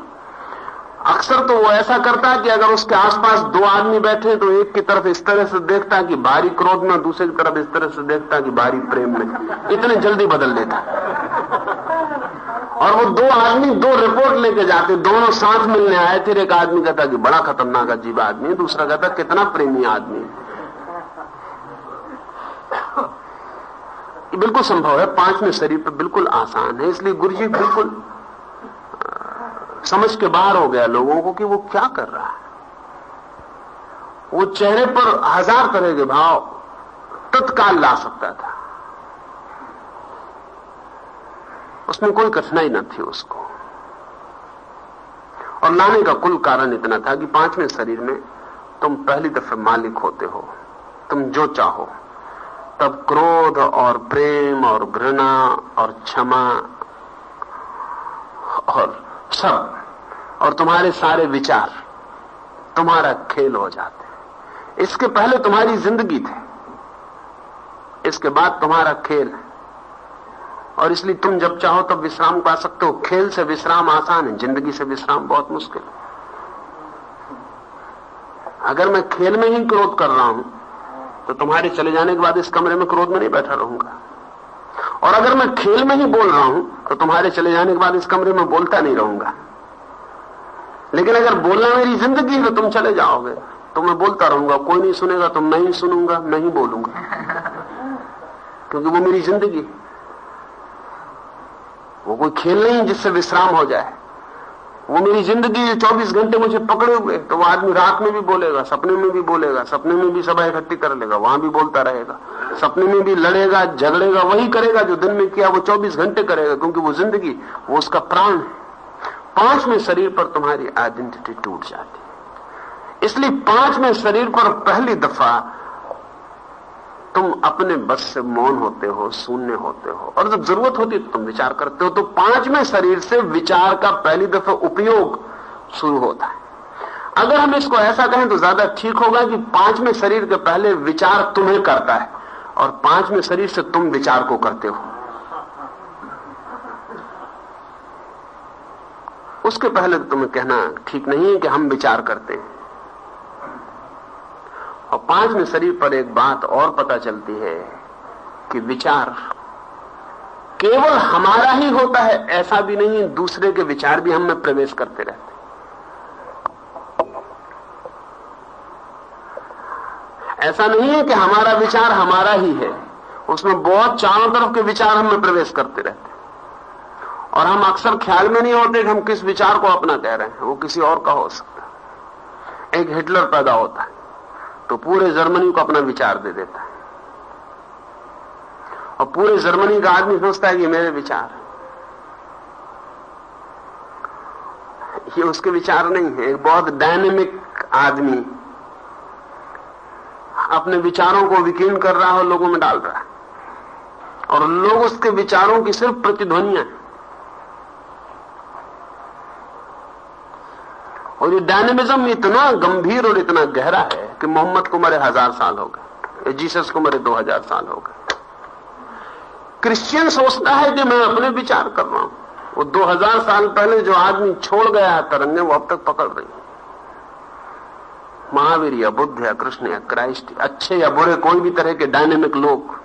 अक्सर तो वो ऐसा करता है कि अगर उसके आसपास 2 आदमी बैठे तो एक की तरफ इस तरह से देखता कि भारी क्रोध में, दूसरे की तरफ इस तरह से देखता कि भारी प्रेम में, इतने जल्दी बदल देता। और वो 2 आदमी 2 रिपोर्ट लेके जाते, दोनों साथ मिलने आए थे। एक आदमी कहता कि बड़ा खतरनाक अजीब आदमी है, दूसरा कहता कितना प्रेमी आदमी है। ये बिल्कुल संभव है, 5वें शरीर पर बिल्कुल आसान है। इसलिए गुरुजी बिल्कुल समझ के बाहर हो गया लोगों को कि वो क्या कर रहा है। वो चेहरे पर 1000 तरह के भाव तत्काल ला सकता था, उसमें कोई कठिनाई न थी उसको। और लाने का कुल कारण इतना था कि 5वें शरीर में तुम पहली दफे मालिक होते हो। तुम जो चाहो, तब क्रोध और प्रेम और घृणा और क्षमा और सब और तुम्हारे सारे विचार तुम्हारा खेल हो जाते। इसके पहले तुम्हारी जिंदगी थी, इसके बाद तुम्हारा खेल है। और इसलिए तुम जब चाहो तब विश्राम पा सकते हो। खेल से विश्राम आसान है, जिंदगी से विश्राम बहुत मुश्किल है। अगर मैं खेल में ही क्रोध कर रहा हूं तो तुम्हारे चले जाने के बाद इस कमरे में क्रोध में नहीं बैठा रहूंगा। और अगर मैं खेल में ही बोल रहा हूं तो तुम्हारे चले जाने के बाद इस कमरे में बोलता नहीं रहूंगा। लेकिन अगर बोलना मेरी जिंदगी है तो तुम चले जाओगे, तो मैं बोलता रहूंगा, कोई नहीं सुनेगा तो मैं ही सुनूंगा, मैं ही बोलूंगा, क्योंकि वो मेरी जिंदगी। वो कोई खेल नहीं जिससे विश्राम हो जाए, वो मेरी जिंदगी। 24 घंटे मुझे पकड़े हुए, तो वो आदमी रात में भी बोलेगा, सपने में भी बोलेगा, सपने में भी सभा इकट्ठी कर लेगा, वहां भी बोलता रहेगा, सपने में भी लड़ेगा झगड़ेगा, वही करेगा जो दिन में किया वो 24 घंटे करेगा, क्योंकि वो जिंदगी, वो उसका प्राण है। 5वें शरीर पर तुम्हारी आइडेंटिटी टूट जाती है। इसलिए 5वें शरीर पर पहली दफा तुम अपने बस से मौन होते हो, शून्य होते हो, और जब जरूरत होती है तो तुम विचार करते हो। तो 5वें शरीर से विचार का पहली दफा उपयोग शुरू होता है। अगर हम इसको ऐसा कहें तो ज्यादा ठीक होगा कि 5वें शरीर के पहले विचार तुम्हें करता है और 5वें शरीर से तुम विचार को करते हो। उसके पहले तुम्हें कहना ठीक नहीं है कि हम विचार करते हैं। और 5वें शरीर पर एक बात और पता चलती है कि विचार केवल हमारा ही होता है ऐसा भी नहीं है, दूसरे के विचार भी हम में प्रवेश करते रहते। ऐसा नहीं है कि हमारा विचार हमारा ही है, उसमें बहुत चारों तरफ के विचार हम में प्रवेश करते रहते हैं और हम अक्सर ख्याल में नहीं होते कि हम किस विचार को अपना कह रहे हैं, वो किसी और का हो सकता है। एक हिटलर पैदा होता है तो पूरे जर्मनी को अपना विचार दे देता है और पूरे जर्मनी का आदमी सोचता है कि मेरे विचार, ये उसके विचार नहीं है। एक बहुत डायनेमिक आदमी अपने विचारों को विकीर्ण कर रहा है और लोगों में डाल रहा है और लोग उसके विचारों की सिर्फ प्रतिध्वनियां हैं। और ये डायनेमिज्म इतना गंभीर और इतना गहरा है कि मोहम्मद को मरे 1000 साल हो गए, जीसस को मरे 2000 साल हो गए। क्रिश्चियन सोचता है कि मैं अपने विचार कर रहा हूं, वो 2000 साल पहले जो आदमी छोड़ गया है तरंगे, वो अब तक पकड़ रही है। महावीर या बुद्ध या कृष्ण या क्राइस्ट, अच्छे या बुरे कोई भी तरह के डायनेमिक लोग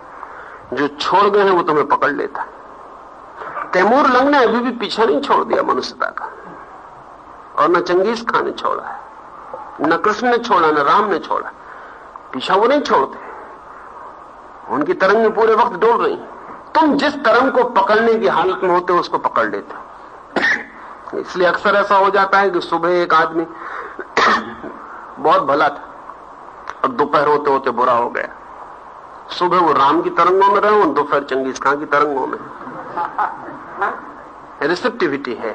जो छोड़ गए हैं वो तुम्हें पकड़ लेता है। तैमूर लंग ने अभी भी पीछा नहीं छोड़ दिया मनुष्यता का, और न चंगेज खान ने छोड़ा है, न कृष्ण ने छोड़ा, न राम ने छोड़ा। पीछा वो नहीं छोड़ते, उनकी तरंगें पूरे वक्त डोल रही। तुम जिस तरंग को पकड़ने की हालत में होते हो उसको पकड़ लेते हो। इसलिए अक्सर ऐसा हो जाता है कि सुबह एक आदमी बहुत भला था और दोपहर होते होते बुरा हो गया। सुबह वो राम की तरंगों में रहे और दोपहर चंगेज खान की तरंगों में। रिसेप्टिविटी है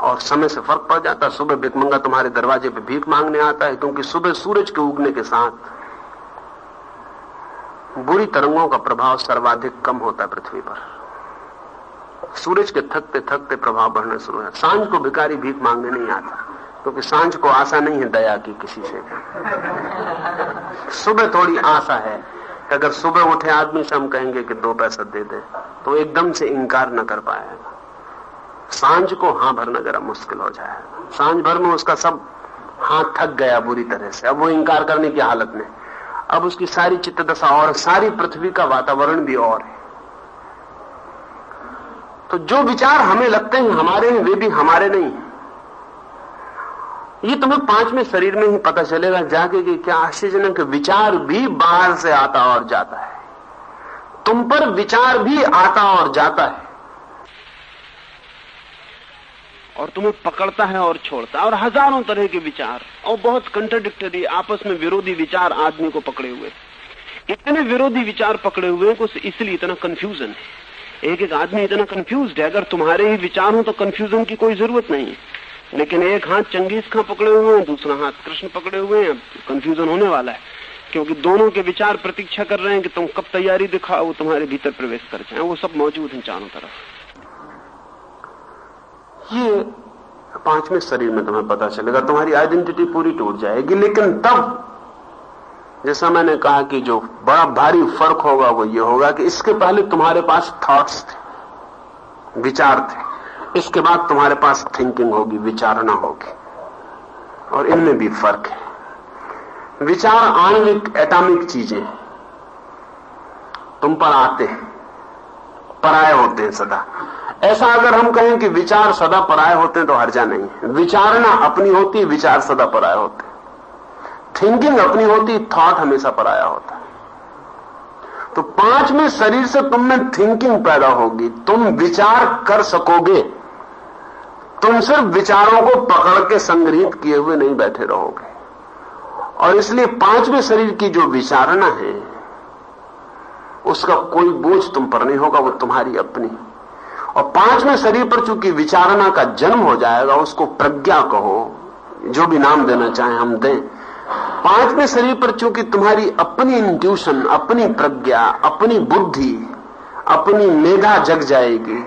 और समय से फर्क पड़ जाता है। सुबह भिखमंगा तुम्हारे दरवाजे पे भीख मांगने आता है, क्योंकि सुबह सूरज के उगने के साथ बुरी तरंगों का प्रभाव सर्वाधिक कम होता है पृथ्वी पर। सूरज के थकते थकते प्रभाव बढ़ना शुरू है। सांझ को भिखारी भीख मांगने नहीं आता, क्योंकि सांझ को आशा नहीं है दया की किसी से। सुबह थोड़ी आशा है कि अगर सुबह उठे आदमी से हम कहेंगे कि 2 पैसा दे दे, तो एकदम से इंकार न कर पाएगा। सांझ को हां भरना जरा मुश्किल हो जाएगा। सांझ भर में उसका सब हाथ थक गया बुरी तरह से, अब वो इंकार करने की हालत में। अब उसकी सारी चित्त दशा और सारी पृथ्वी का वातावरण भी और है। तो जो विचार हमें लगते हैं हमारे हैं, वे भी हमारे नहीं है। ये तुम्हें 5वें शरीर में ही पता चलेगा जाके कि क्या आश्चर्यजनक विचार भी बाहर से आता और जाता है। तुम पर विचार भी आता और जाता है और तुम्हें पकड़ता है और छोड़ता है। और हजारों तरह के विचार और बहुत कंट्राडिक्टरी, आपस में विरोधी विचार आदमी को पकड़े हुए। इतने विरोधी विचार पकड़े हुए हैं कि इसलिए इतना कंफ्यूजन है। एक एक आदमी इतना कंफ्यूज्ड है। अगर तुम्हारे ही विचार हो तो कंफ्यूजन की कोई जरूरत नहीं है, लेकिन एक हाथ चंगेज खां पकड़े हुए हैं, दूसरा हाथ कृष्ण पकड़े हुए हैं, कंफ्यूजन होने वाला है। क्योंकि दोनों के विचार प्रतीक्षा कर रहे हैं कि तुम कब तैयारी दिखाओ, वो तुम्हारे भीतर प्रवेश कर जाए। वो सब मौजूद हैं चारों तरफ। ये 5वें शरीर में तुम्हें पता चलेगा, तुम्हारी आइडेंटिटी पूरी टूट जाएगी। लेकिन तब, जैसा मैंने कहा कि जो बड़ा भारी फर्क होगा वो ये होगा कि इसके पहले तुम्हारे पास थॉट्स थे, विचार थे। इसके बाद तुम्हारे पास थिंकिंग होगी, विचारना होगी। और इनमें भी फर्क है। विचार आणविक एटॉमिक चीजें तुम पर आते हैं, पराये होते हैं सदा। ऐसा अगर हम कहें कि विचार सदा पराये होते हैं तो हर्जा नहीं है। विचारना अपनी होती, विचार सदा पराये होते। थिंकिंग अपनी होती, थॉट हमेशा पराया होता है। तो 5वें शरीर से तुम में थिंकिंग पैदा होगी, तुम विचार कर सकोगे। तुम सिर्फ विचारों को पकड़ के संग्रहित किए हुए नहीं बैठे रहोगे। और इसलिए 5वें शरीर की जो विचारणा है उसका कोई बोझ तुम पर नहीं होगा, वो तुम्हारी अपनी। और 5वें शरीर पर चूंकि विचारणा का जन्म हो जाएगा, उसको प्रज्ञा कहो, जो भी नाम देना चाहे हम दें। 5वें शरीर पर चूंकि तुम्हारी अपनी इंट्यूशन, अपनी प्रज्ञा, अपनी बुद्धि, अपनी मेधा जग जाएगी,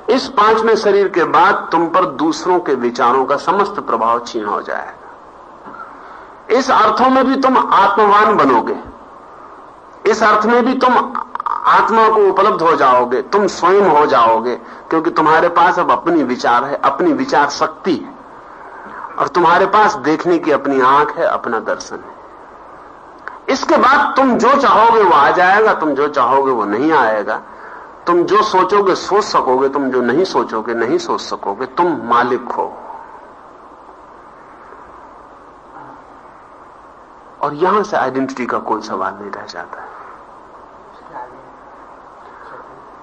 इस 5वें शरीर के बाद तुम पर दूसरों के विचारों का समस्त प्रभाव छीन हो जाएगा। इस अर्थों में भी तुम आत्मवान बनोगे, इस अर्थ में भी तुम आत्मा को उपलब्ध हो जाओगे, तुम स्वयं हो जाओगे, क्योंकि तुम्हारे पास अब अपनी विचार है, अपनी विचार शक्ति है, और तुम्हारे पास देखने की अपनी आंख है, अपना दर्शन है। इसके बाद तुम जो चाहोगे वो आ जाएगा, तुम जो चाहोगे वो नहीं आएगा। तुम जो सोचोगे सोच सकोगे, तुम जो नहीं सोचोगे नहीं सोच सकोगे। तुम मालिक हो। और यहां से आइडेंटिटी का कोई सवाल नहीं रह जाता है।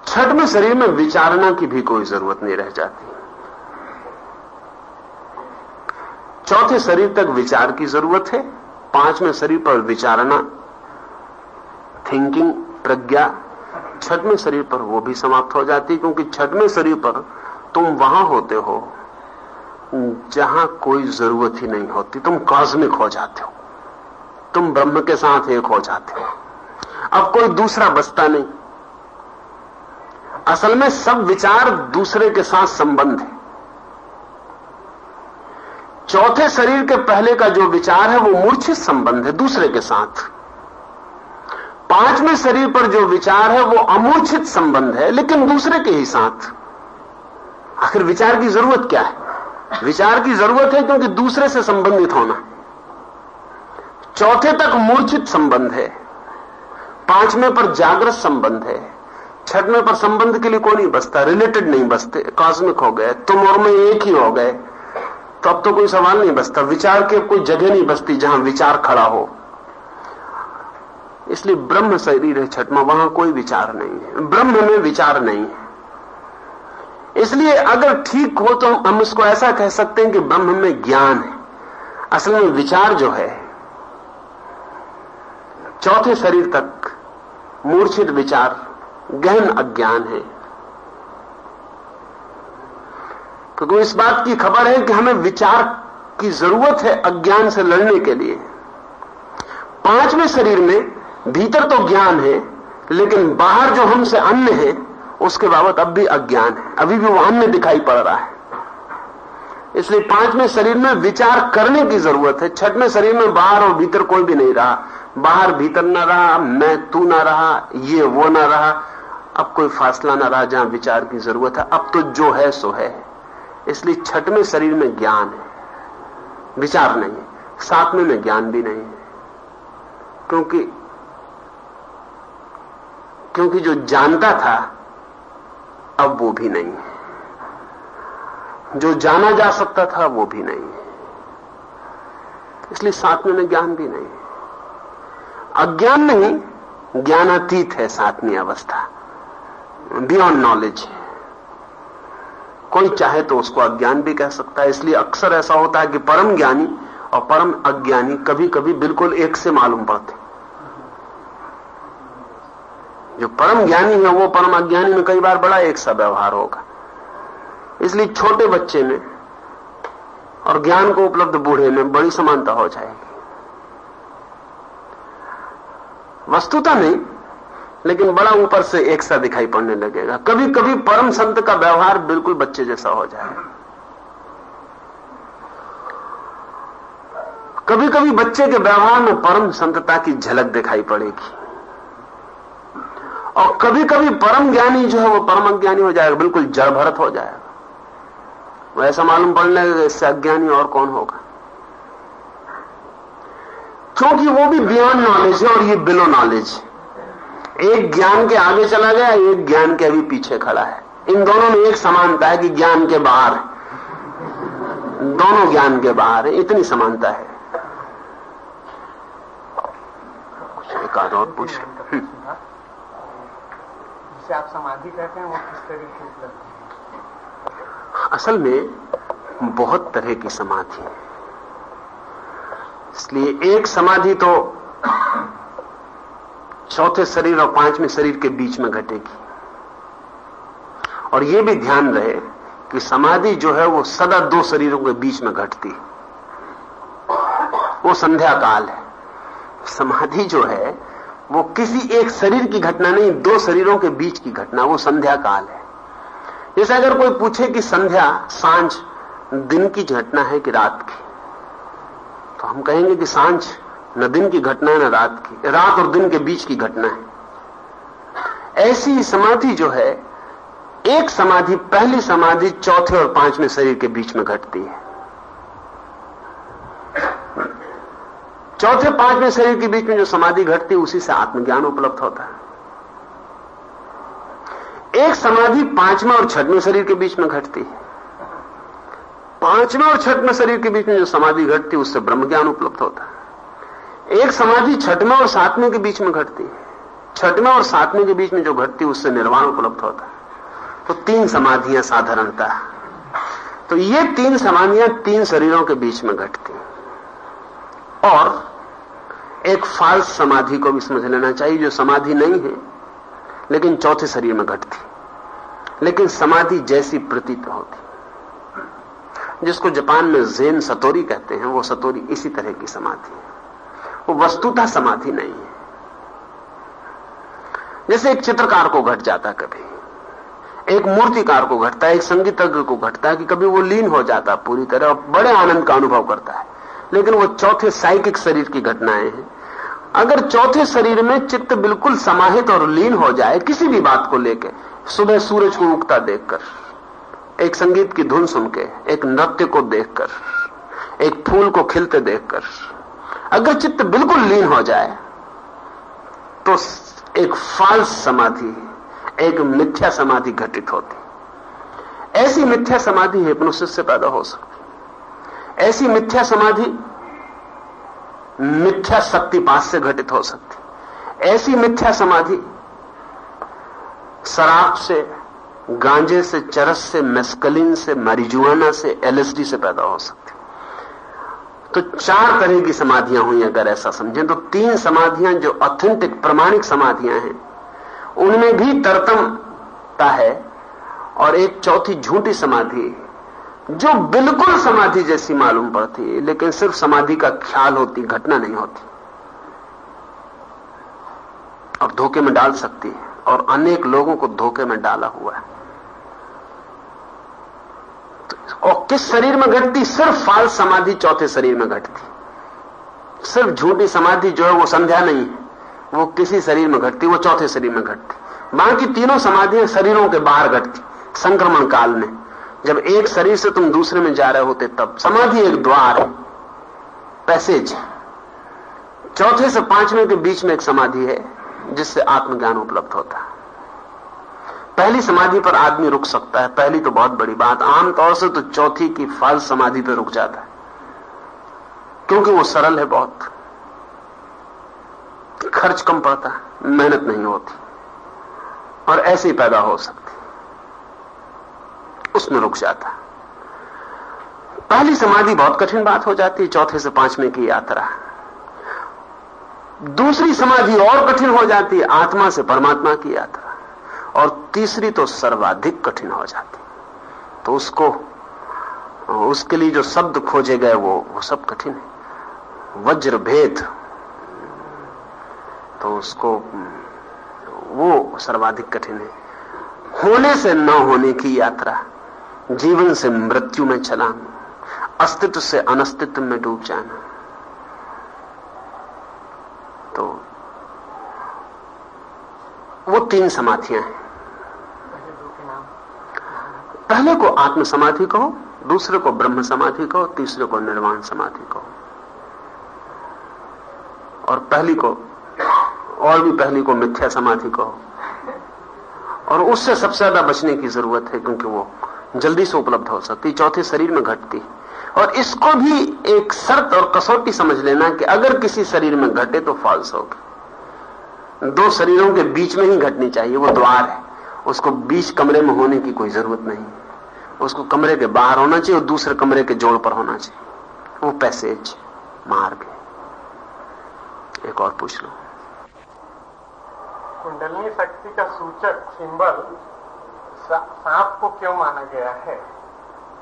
छठवें शरीर में विचारना की भी कोई जरूरत नहीं रह जाती। चौथे शरीर तक विचार की जरूरत है, पांचवें शरीर पर विचारना, थिंकिंग, प्रज्ञा, छठवें शरीर पर वो भी समाप्त हो जाती है, क्योंकि छठवें शरीर पर तुम वहां होते हो जहां कोई जरूरत ही नहीं होती। तुम कॉस्मिक हो जाते हो, तुम ब्रह्म के साथ एक हो जाते हो। अब कोई दूसरा बचता नहीं। असल में सब विचार दूसरे के साथ संबंध है। चौथे शरीर के पहले का जो विचार है वो मूर्छित संबंध है दूसरे के साथ। पांचवें शरीर पर जो विचार है वो अमूर्छित संबंध है, लेकिन दूसरे के ही साथ। आखिर विचार की जरूरत क्या है? विचार की जरूरत है क्योंकि दूसरे से संबंधित होना। चौथे तक मूर्छित संबंध है, पांचवें पर जागृत संबंध है, छठवें पर संबंध के लिए कोई नहीं बचता, रिलेटेड नहीं बचते, कॉस्मिक हो गए, तुम और मैं एक ही हो गए। तो अब तो कोई सवाल नहीं बचता, विचार की कोई जगह नहीं बचती जहां विचार खड़ा हो। इसलिए ब्रह्म शरीर है छठवां, वहां कोई विचार नहीं है, ब्रह्म में विचार नहीं है। इसलिए अगर ठीक हो तो हम इसको ऐसा कह सकते हैं कि ब्रह्म में ज्ञान है। असल में विचार जो है चौथे शरीर तक मूर्छित विचार, गहन अज्ञान है। क्योंकि इस बात की खबर है कि हमें विचार की जरूरत है अज्ञान से लड़ने के लिए। पांचवें शरीर में भीतर तो ज्ञान है, लेकिन बाहर जो हमसे अन्य है उसके बाबत अब भी अज्ञान है, अभी भी वो अन्य दिखाई पड़ रहा है। इसलिए पांचवें शरीर में विचार करने की जरूरत है। छठवें शरीर में बाहर और भीतर कोई भी नहीं रहा, बाहर भीतर न रहा, मैं तू न रहा, ये वो न रहा, अब कोई फासला न रहा जहां विचार की जरूरत है। अब तो जो है सो है। इसलिए छठवें शरीर में ज्ञान है, विचार नहीं है। सातवें में ज्ञान भी नहीं है, क्योंकि जो जानता था अब वो भी नहीं है, जो जाना जा सकता था वो भी नहीं है। इसलिए सातवें में ज्ञान भी नहीं है। अज्ञान नहीं, ज्ञानातीत है सातवीं अवस्था, बियॉन्ड नॉलेज है। कोई चाहे तो उसको अज्ञान भी कह सकता है। इसलिए अक्सर ऐसा होता है कि परम ज्ञानी और परम अज्ञानी कभी कभी बिल्कुल एक से मालूम पड़ते। जो परम ज्ञानी है वो परम अज्ञानी में कई बार बड़ा एक सा व्यवहार होगा। इसलिए छोटे बच्चे में और ज्ञान को उपलब्ध बूढ़े में बड़ी समानता हो जाएगी। वस्तुतः नहीं, लेकिन बड़ा ऊपर से एक सा दिखाई पड़ने लगेगा। कभी कभी परम संत का व्यवहार बिल्कुल बच्चे जैसा हो जाएगा। कभी कभी बच्चे के व्यवहार में परम संतता की झलक दिखाई पड़ेगी, और कभी कभी परम ज्ञानी जो है वो परम अज्ञानी हो जाएगा, बिल्कुल जड़ भरत हो जाएगा। वो ऐसा मालूम पड़ने लगेगा इससे अज्ञानी और कौन होगा, क्योंकि वो भी बियॉन्ड नॉलेज है और ये बिलो नॉलेज। एक ज्ञान के आगे चला गया, एक ज्ञान के अभी पीछे खड़ा है। इन दोनों में एक समानता है कि ज्ञान के बाहर है, दोनों ज्ञान के बाहर है, इतनी समानता है। कुछ एक आध और पूछ,
जिसे आप समाधि कहते हैं वो किस तरह की उपलब्धि है?
असल में बहुत तरह की समाधि है। इसलिए एक समाधि तो चौथे शरीर और पांचवें शरीर के बीच में घटेगी। और यह भी ध्यान रहे कि समाधि जो है वो सदा दो शरीरों के बीच में घटती है, वो संध्या काल है। समाधि जो है वो किसी एक शरीर की घटना नहीं, दो शरीरों के बीच की घटना, वो संध्या काल है। जैसे अगर कोई पूछे कि संध्या सांझ दिन की घटना है कि रात की, तो हम कहेंगे कि सांझ न दिन की घटना है न रात की, रात और दिन के बीच की घटना है। ऐसी समाधि जो है, एक समाधि, पहली समाधि चौथे और पांचवें शरीर के बीच में घटती है। चौथे पांचवें शरीर के बीच में जो समाधि घटती है उसी से आत्मज्ञान उपलब्ध होता है। एक समाधि पांचवें और छठवें शरीर के बीच में घटती है। पांचवें और छठवें शरीर के बीच में जो समाधि घटती है उससे ब्रह्म ज्ञान उपलब्ध होता है। एक समाधि छठवें और सातवें के बीच में घटती है। छठवें और सातवें के बीच में जो घटती है उससे निर्वाण उपलब्ध होता है। तो 3 समाधियां साधारणता। तो ये 3 समाधियां 3 शरीरों के बीच में घटती हैं। और एक फाल्स समाधि को भी समझ लेना चाहिए, जो समाधि नहीं है लेकिन चौथे शरीर में घटती, लेकिन समाधि जैसी प्रतीत होती, जिसको जापान में ज़ेन सतोरी कहते हैं। वो सतोरी इसी तरह की समाधि है, वो वस्तुतः समाधि नहीं है। जैसे एक चित्रकार को घट जाता, कभी एक मूर्तिकार को घटता है, एक संगीतज्ञ को घटता है कि कभी वो लीन हो जाता पूरी तरह और बड़े आनंद का अनुभव करता है। लेकिन वो चौथे साइकिक शरीर की घटनाएं हैं। अगर चौथे शरीर में चित्त बिल्कुल समाहित और लीन हो जाए किसी भी बात को लेकर, सुबह सूरज को उगता देखकर, एक संगीत की धुन सुन के, एक नृत्य को देखकर, एक फूल को खिलते देखकर, अगर चित्त बिल्कुल लीन हो जाए तो एक फाल्स समाधि, एक मिथ्या समाधि घटित होती। ऐसी मिथ्या समाधि हिप्नोसिस से पैदा हो सकती। ऐसी मिथ्या समाधि मिथ्या शक्तिपात से घटित हो सकती। ऐसी मिथ्या समाधि शराब से, गांजे से, चरस से, मेस्कलिन से, marijuana से, LSD से पैदा हो सकती। तो 4 तरह की समाधियां हुई अगर ऐसा समझें तो। 3 समाधियां जो ऑथेंटिक प्रामाणिक समाधियां हैं उनमें भी तरतमता है, और एक चौथी झूठी समाधि जो बिल्कुल समाधि जैसी मालूम पड़ती है लेकिन सिर्फ समाधि का ख्याल होती, घटना नहीं होती, और धोखे में डाल सकती है, और अनेक लोगों को धोखे में डाला हुआ है। और किस शरीर में घटती? सिर्फ फाल्स समाधि चौथे शरीर में घटती। सिर्फ झूठी समाधि जो है वो संध्या नहीं है, वो किसी शरीर में घटती, वो चौथे शरीर में घटती। बाकी तीनों समाधियां शरीरों के बाहर घटती। संक्रमण काल में जब एक शरीर से तुम दूसरे में जा रहे होते तब समाधि एक द्वार है, पैसेज। चौथे से 5वें के बीच में एक समाधि है जिससे आत्मज्ञान उपलब्ध होता है। पहली समाधि पर आदमी रुक सकता है, पहली तो बहुत बड़ी बात। आमतौर से तो चौथी की फाल्स समाधि पर रुक जाता है क्योंकि वो सरल है, बहुत खर्च कम पड़ता है, मेहनत नहीं होती, और ऐसे ही पैदा हो सकती, उसमें रुक जाता। पहली समाधि बहुत कठिन बात हो जाती है, चौथे से 5वें की यात्रा। दूसरी समाधि और कठिन हो जाती है, आत्मा से परमात्मा की यात्रा। और तीसरी तो सर्वाधिक कठिन हो जाती, तो उसके लिए जो शब्द खोजे गए वो सब कठिन है। वज्र भेद, तो उसको वो सर्वाधिक कठिन है। होने से न होने की यात्रा, जीवन से मृत्यु में छलांग, अस्तित्व से अनस्तित्व में डूब जाना। तो वो 3 समाधियां हैं। पहले को आत्म समाधि कहो, दूसरे को ब्रह्म समाधि कहो, तीसरे को निर्वाण समाधि कहो, और पहली को मिथ्या समाधि कहो। और उससे सबसे ज्यादा बचने की जरूरत है क्योंकि वो जल्दी से उपलब्ध हो सकती, चौथे शरीर में घटती। और इसको भी एक शर्त और कसौटी समझ लेना कि अगर किसी शरीर में घटे तो फॉल्स होगी। 2 शरीरों के बीच में ही घटनी चाहिए, वो द्वार है। उसको बीच कमरे में होने की कोई जरूरत नहीं, उसको कमरे के बाहर होना चाहिए और दूसरे कमरे के जोड़ पर होना चाहिए। वो पैसेज, मार्ग है। एक और पूछ लो।
कुंडलिनी शक्ति का सूचक सिंबल सांप को क्यों माना गया है?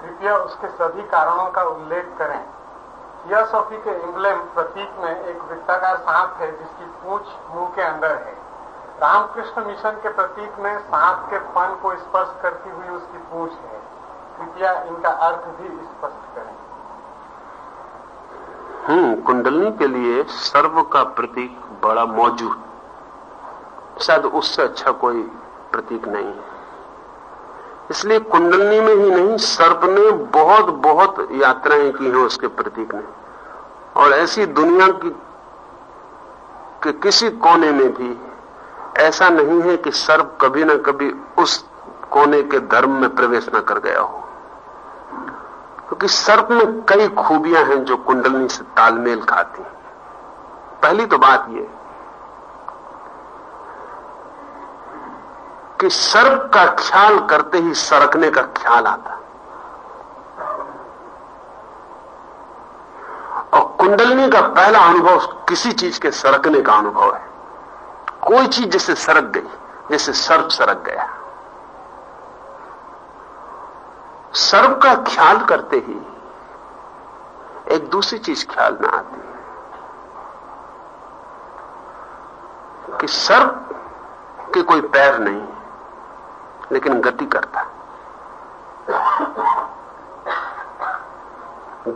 कृपया उसके सभी कारणों का उल्लेख करें। थियोसॉफी के एम्ब्लेम प्रतीक में एक वृत्ताकार सांप है जिसकी पूंछ मुंह के अंदर है। रामकृष्ण मिशन के प्रतीक में सांप के फन को स्पर्श करती हुई उसकी पूंछ है। कृपया इनका अर्थ भी स्पष्ट करें।
कुंडलिनी के लिए सर्व का प्रतीक बड़ा मौजूद, शायद उससे अच्छा कोई प्रतीक नहीं है। इसलिए कुंडलिनी में ही नहीं, सर्प ने बहुत बहुत यात्राएं की हैं उसके प्रतीक ने। और ऐसी दुनिया की कि किसी कोने में भी ऐसा नहीं है कि सर्प कभी ना कभी उस कोने के धर्म में प्रवेश न कर गया हो, क्योंकि सर्प में कई खूबियां हैं जो कुंडलिनी से तालमेल खाती हैं। पहली तो बात यह कि सर्प का ख्याल करते ही सरकने का ख्याल आता, और कुंडलिनी का पहला अनुभव किसी चीज के सरकने का अनुभव है। कोई चीज जैसे सरक गई, जैसे सर्प सरक गया। सर्प का ख्याल करते ही एक दूसरी चीज ख्याल में आती है कि सर्प के कोई पैर नहीं, लेकिन गति करता।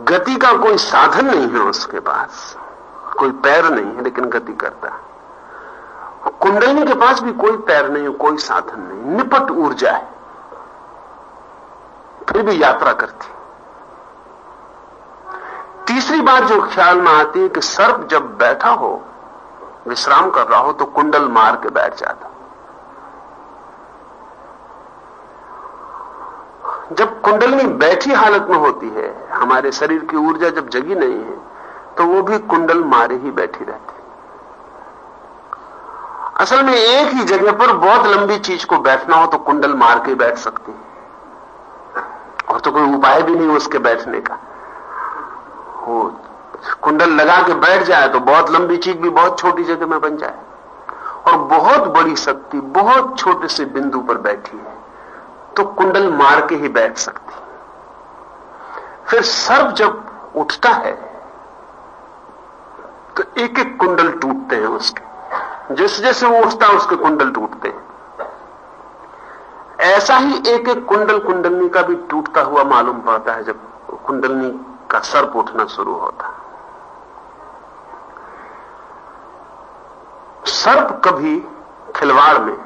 गति का कोई साधन नहीं है उसके पास, कोई पैर नहीं है, लेकिन गति करता। कुंडलिनी के पास भी कोई पैर नहीं है, कोई साधन नहीं, निपट ऊर्जा है, फिर भी यात्रा करती। तीसरी बात जो ख्याल में आती है कि सर्प जब बैठा हो, विश्राम कर रहा हो, तो कुंडल मार के बैठ जाता। जब कुंडलिनी बैठी हालत में होती है, हमारे शरीर की ऊर्जा जब जगी नहीं है, तो वो भी कुंडल मारे ही बैठी रहती है। असल में एक ही जगह पर बहुत लंबी चीज को बैठना हो तो कुंडल मार के बैठ सकती है, और तो कोई उपाय भी नहीं उसके बैठने का। वो कुंडल लगा के बैठ जाए तो बहुत लंबी चीज भी बहुत छोटी जगह में बन जाए, और बहुत बड़ी शक्ति बहुत छोटे से बिंदु पर बैठी है तो कुंडल मार के ही बैठ सकती। फिर सर्प जब उठता है तो एक एक कुंडल टूटते हैं उसके, जैसे जैसे वो उठता है उसके कुंडल टूटते हैं। ऐसा ही एक एक कुंडल कुंडलनी का भी टूटता हुआ मालूम पड़ता है जब कुंडलनी का सर्प उठना शुरू होता। सर्प कभी खिलवाड़ में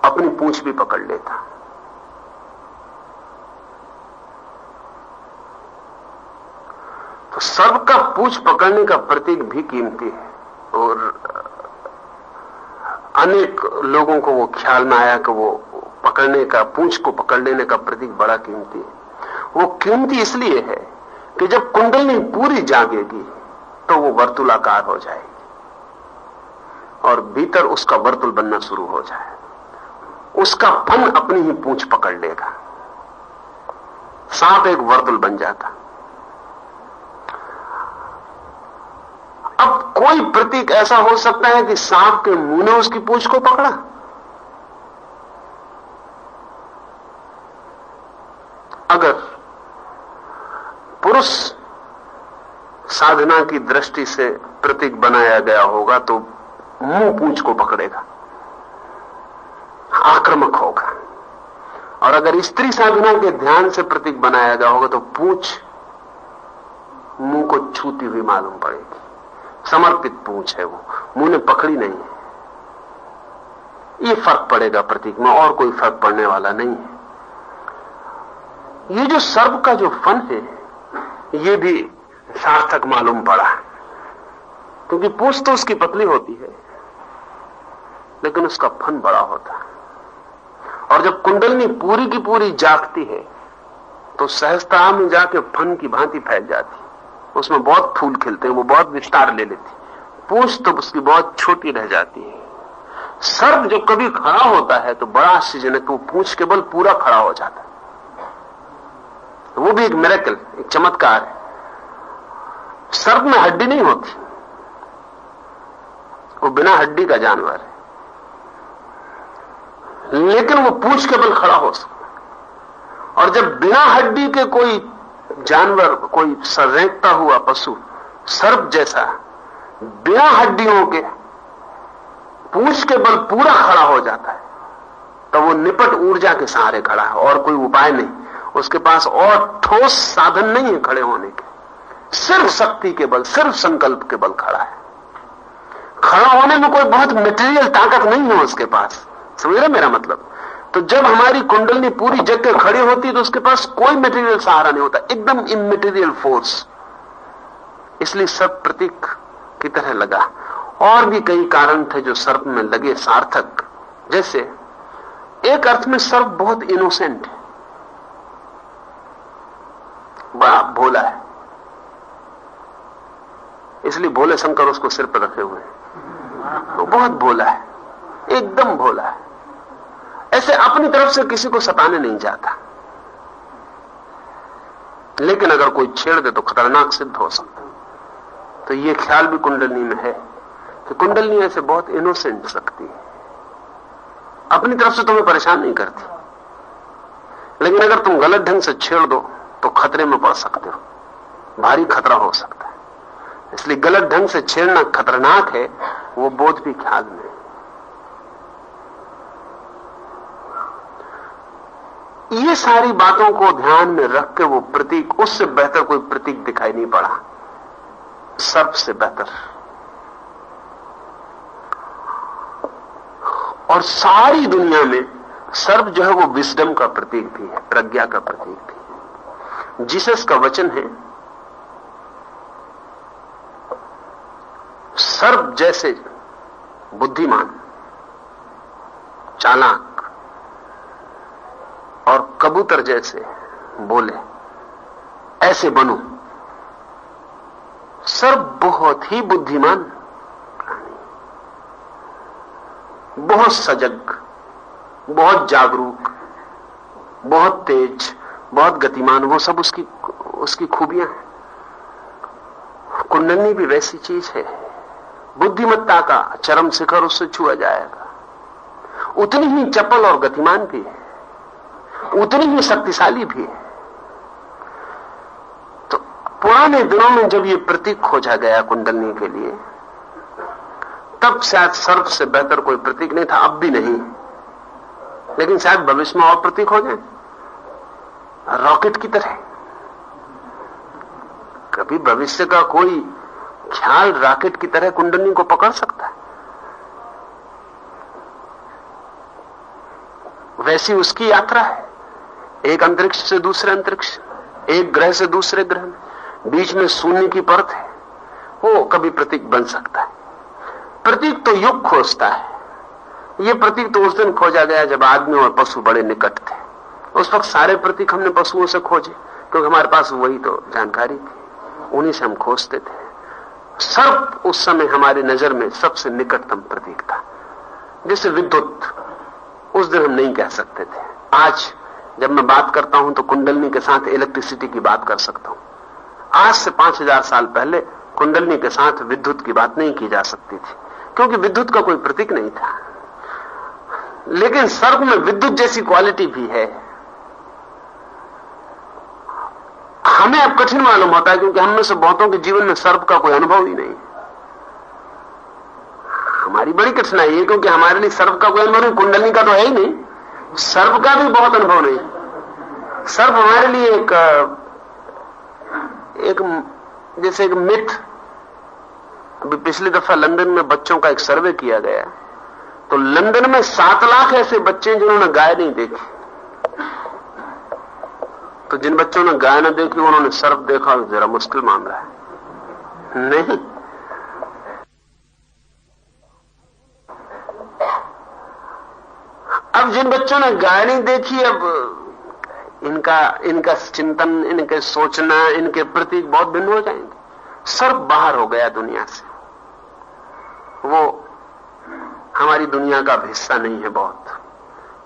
अपनी पूंछ भी पकड़ लेता। तो सर्प का पूंछ पकड़ने का प्रतीक भी कीमती है, और अनेक लोगों को वो ख्याल में आया कि वो पकड़ने का, पूंछ को पकड़ लेने का प्रतीक बड़ा कीमती है। वो कीमती इसलिए है कि जब कुंडलिनी पूरी जागेगी तो वो वर्तुलाकार हो जाएगी और भीतर उसका वर्तुल बनना शुरू हो जाए। उसका फन अपनी ही पूंछ पकड़ लेगा, सांप एक वर्तुल बन जाता। अब कोई प्रतीक ऐसा हो सकता है कि सांप के मुंह ने उसकी पूंछ को पकड़ा? अगर पुरुष साधना की दृष्टि से प्रतीक बनाया गया होगा तो मुंह पूंछ को पकड़ेगा, आक्रामक होगा, और अगर स्त्री साधना के ध्यान से प्रतीक बनाया गया होगा तो पूंछ मुंह को छूती हुई मालूम पड़ेगी। समर्पित पूंछ है वो, मुंह ने पकड़ी नहीं है। ये फर्क पड़ेगा प्रतीक में, और कोई फर्क पड़ने वाला नहीं है। ये जो सर्प का जो फन है ये भी सार्थक मालूम पड़ा, क्योंकि पूंछ तो उसकी पतली होती है लेकिन उसका फन बड़ा होता है। और जब कुंडलिनी पूरी की पूरी जागती है तो सहजता में जाके फन की भांति फैल जाती है, उसमें बहुत फूल खिलते हैं, वो बहुत विस्तार ले लेती। पूंछ तो उसकी बहुत छोटी रह जाती है। सर्प जब कभी खड़ा होता है तो बड़ा आश्चर्यजनक, वो पूंछ के बल पूरा खड़ा हो जाता है। वो भी एक मिरेकल, एक चमत्कार है। सर्प में हड्डी नहीं होती, वो बिना हड्डी का जानवर है, लेकिन वो पूंछ के बल खड़ा हो सकता। और जब बिना हड्डी के कोई जानवर, कोई रेंगता हुआ पशु सर्प जैसा बिना हड्डियों के पूंछ के बल पूरा खड़ा हो जाता है, तो वो निपट ऊर्जा के सहारे खड़ा है, और कोई उपाय नहीं उसके पास, और ठोस साधन नहीं है खड़े होने के, सिर्फ शक्ति के बल, सिर्फ संकल्प के बल खड़ा है। खड़ा होने में कोई बहुत मटेरियल ताकत नहीं है उसके पास, समझ रहे मेरा मतलब? तो जब हमारी कुंडलिनी पूरी जगह खड़ी होती है तो उसके पास कोई मटेरियल सहारा नहीं होता, एकदम इमटेरियल फोर्स। इसलिए सब प्रतीक की तरह लगा। और भी कई कारण थे जो सर्प में लगे सार्थक। जैसे एक अर्थ में सर्प बहुत इनोसेंट है, बड़ा भोला है। इसलिए भोले शंकर उसको सिर पर रखे हुए हैं। वो बहुत भोला है, एकदम भोला है, ऐसे अपनी तरफ से किसी को सताने नहीं जाता, लेकिन अगर कोई छेड़ दे तो खतरनाक सिद्ध हो सकता। तो ये ख्याल भी कुंडलनी में है कि कुंडलनी ऐसे बहुत इनोसेंट शक्ति है, अपनी तरफ से तुम्हें परेशान नहीं करती, लेकिन अगर तुम गलत ढंग से छेड़ दो तो खतरे में पड़ सकते हो, भारी खतरा हो सकता है। इसलिए गलत ढंग से छेड़ना खतरनाक है, वो बोध भी ख्याल में। ये सारी बातों को ध्यान में रख के वो प्रतीक, उससे बेहतर कोई प्रतीक दिखाई नहीं पड़ा, सर्प से बेहतर। और सारी दुनिया में सर्प जो है वो विजडम का प्रतीक भी है, प्रज्ञा का प्रतीक भी है। जीसस का वचन है, सर्प जैसे बुद्धिमान, चालाक और कबूतर जैसे बोले, ऐसे बनो। सर्प बहुत ही बुद्धिमान प्राणी, बहुत सजग, बहुत जागरूक, बहुत तेज, बहुत गतिमान, वो सब उसकी खूबियां हैं। कुंडलनी भी वैसी चीज है, बुद्धिमत्ता का चरम शिखर उससे छुआ जाएगा। उतनी ही चपल और गतिमान भी है, उतनी ही शक्तिशाली भी है। तो पुराने दिनों में जब ये प्रतीक खोजा गया कुंडलनी के लिए, तब शायद सर्प से बेहतर कोई प्रतीक नहीं था, अब भी नहीं, लेकिन शायद भविष्य में और प्रतीक हो जाए, रॉकेट की तरह। कभी भविष्य का कोई ख्याल रॉकेट की तरह कुंडलनी को पकड़ सकता है। वैसी उसकी यात्रा है, एक अंतरिक्ष से दूसरे अंतरिक्ष, एक ग्रह से दूसरे ग्रह में, बीच में शून्य की परत है। वो कभी प्रतीक बन सकता है। प्रतीक तो युग खोजता है। ये प्रतीक तो उस दिन खोजा गया जब आदमी और पशु बड़े निकट थे। उस वक्त सारे प्रतीक हमने पशुओं से खोजे, क्योंकि हमारे पास वही तो जानकारी थी, उन्हीं से हम खोजते थे। सर्प उस समय हमारी नजर में सबसे निकटतम प्रतीक था। जैसे विद्युत उस दिन हम नहीं कह सकते थे, आज जब मैं बात करता हूं तो कुंडलनी के साथ इलेक्ट्रिसिटी की बात कर सकता हूं। आज से 5000 साल पहले कुंडलनी के साथ विद्युत की बात नहीं की जा सकती थी, क्योंकि विद्युत का कोई प्रतीक नहीं था। लेकिन सर्प में विद्युत जैसी क्वालिटी भी है। हमें अब कठिन मालूम होता है, क्योंकि हम में से बहुतों के जीवन में सर्प का कोई अनुभव ही नहीं। हमारी बड़ी कठिनाई है, क्योंकि हमारे लिए सर्प का कोई अनुभव नहीं, कुंडलनी का तो है ही नहीं, सर्प का भी बहुत अनुभव नहीं। सर्प हमारे लिए एक जैसे एक मिथ। अभी पिछली दफा लंदन में बच्चों का एक सर्वे किया गया, तो लंदन में 7 लाख ऐसे बच्चे हैं जिन्होंने गाय नहीं देखी। तो जिन बच्चों ने गाय न देखी उन्होंने सर्प देखा, जरा मुश्किल मामला है। नहीं, अब जिन बच्चों ने गाय नहीं देखी, अब इनका चिंतन, इनके सोचना, इनके प्रतीक बहुत भिन्न हो जाएंगे। सर्प बाहर हो गया दुनिया से, वो हमारी दुनिया का हिस्सा नहीं है बहुत।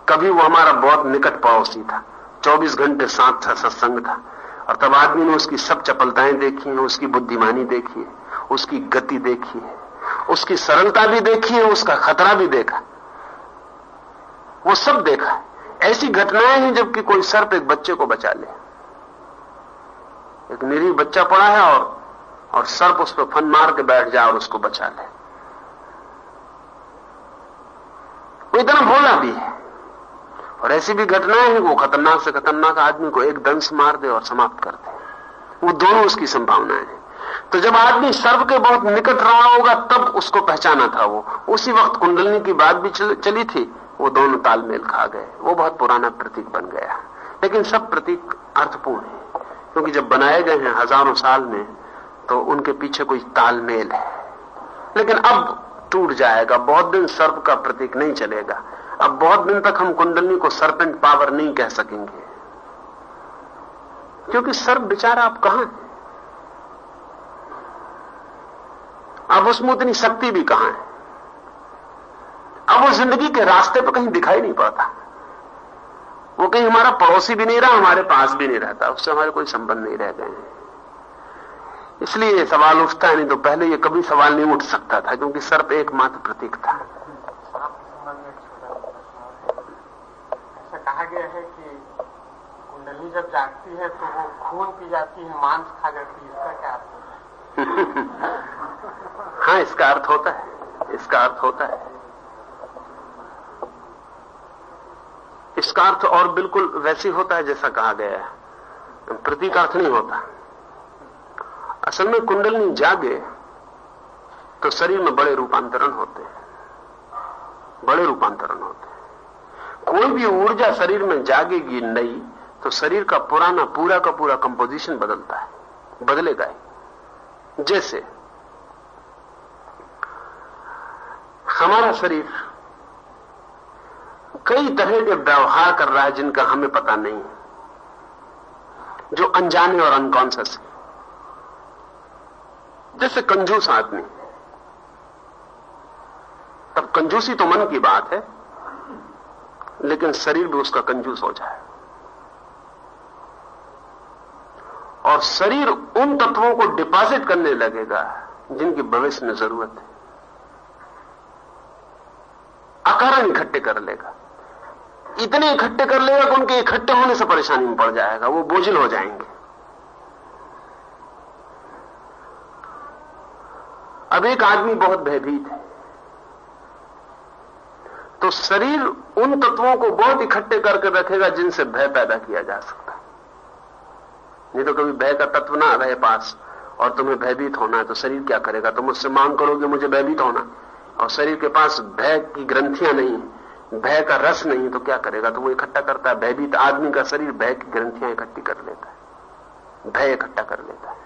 कभी वो हमारा बहुत निकट पड़ोसी था, 24 घंटे साथ था, सत्संग था, और तब आदमी ने उसकी सब चपलताएं देखी हैं, उसकी बुद्धिमानी देखी है, उसकी गति देखी है, उसकी सरलता भी देखी है, उसका खतरा भी देखा, वो सब देखा है। ऐसी घटनाएं हैं जबकि कोई सर्प एक बच्चे को बचा ले। एक निरीह बच्चा पड़ा है और सर्प उस पर फन मार के बैठ जाए और उसको बचा ले। वो इतना भोला भी है। और ऐसी भी घटनाएं हैं, वो खतरनाक से खतरनाक आदमी को एक दंश मार दे और समाप्त कर दे। वो दोनों उसकी संभावनाएं हैं। तो जब आदमी सर्प के बहुत निकट रहा होगा तब उसको पहचाना था। वो उसी वक्त कुंडलनी की बात भी चली थी, वो दोनों तालमेल खा गए। वो बहुत पुराना प्रतीक बन गया। लेकिन सब प्रतीक अर्थपूर्ण है, क्योंकि जब बनाए गए हैं हजारों साल में तो उनके पीछे कोई तालमेल है। लेकिन अब टूट जाएगा, बहुत दिन सर्प का प्रतीक नहीं चलेगा। अब बहुत दिन तक हम कुंडलनी को सर्पेंट पावर नहीं कह सकेंगे, क्योंकि सर्प बेचारा अब कहां है। अब उसमें उतनी शक्ति भी कहां है। अब वो जिंदगी के रास्ते पर कहीं दिखाई नहीं पड़ता। वो कहीं हमारा पड़ोसी भी नहीं रहा, हमारे पास भी नहीं रहता, उससे हमारे कोई संबंध नहीं रह गए। इसलिए ये सवाल उठता है, नहीं तो पहले ये कभी सवाल नहीं उठ सकता था, क्योंकि सर्प एकमात्र प्रतीक था।
ऐसा कहा गया है कि कुंडली जब जागती है तो वो खून पी जाती है, मांस खा जाती है, इसका क्या अर्थ है?
हाँ, इसका अर्थ होता है, इसका अर्थ होता है। इसका अर्थ और बिल्कुल वैसे होता है जैसा कहा गया है, प्रतीक अर्थ नहीं होता। असल में कुंडलिनी जागे तो शरीर में बड़े रूपांतरण होते हैं, बड़े रूपांतरण होते हैं। कोई भी ऊर्जा शरीर में जागेगी नई तो शरीर का पुराना पूरा का पूरा कंपोजिशन बदलता है, बदलेगा ही। जैसे हमारा शरीर कई तरह के व्यवहार कर रहा है जिनका हमें पता नहीं है, जो अनजाने और अनकॉन्शियस है। जैसे कंजूस आदमी, तब कंजूसी तो मन की बात है, लेकिन शरीर भी उसका कंजूस हो जाए। और शरीर उन तत्वों को डिपॉजिट करने लगेगा जिनकी भविष्य में जरूरत है, अकारण इकट्ठे कर लेगा, इतने इकट्ठे कर लेगा कि उनके इकट्ठे होने से परेशानी में पड़ जाएगा, वो बोझिल हो जाएंगे। अब एक आदमी बहुत भयभीत है तो शरीर उन तत्वों को बहुत इकट्ठे करके रखेगा जिनसे भय पैदा किया जा सकता है। नहीं तो कभी भय का तत्व ना रहे पास और तुम्हें भयभीत होना है तो शरीर क्या करेगा? तुम मुझसे मांग करोगे मुझे भयभीत होना, और शरीर के पास भय की ग्रंथियां नहीं, भय का रस नहीं, तो क्या करेगा? तो वो इकट्ठा करता है। भयभीत आदमी का शरीर भय की ग्रंथियां इकट्ठी कर लेता है, भय इकट्ठा कर लेता है।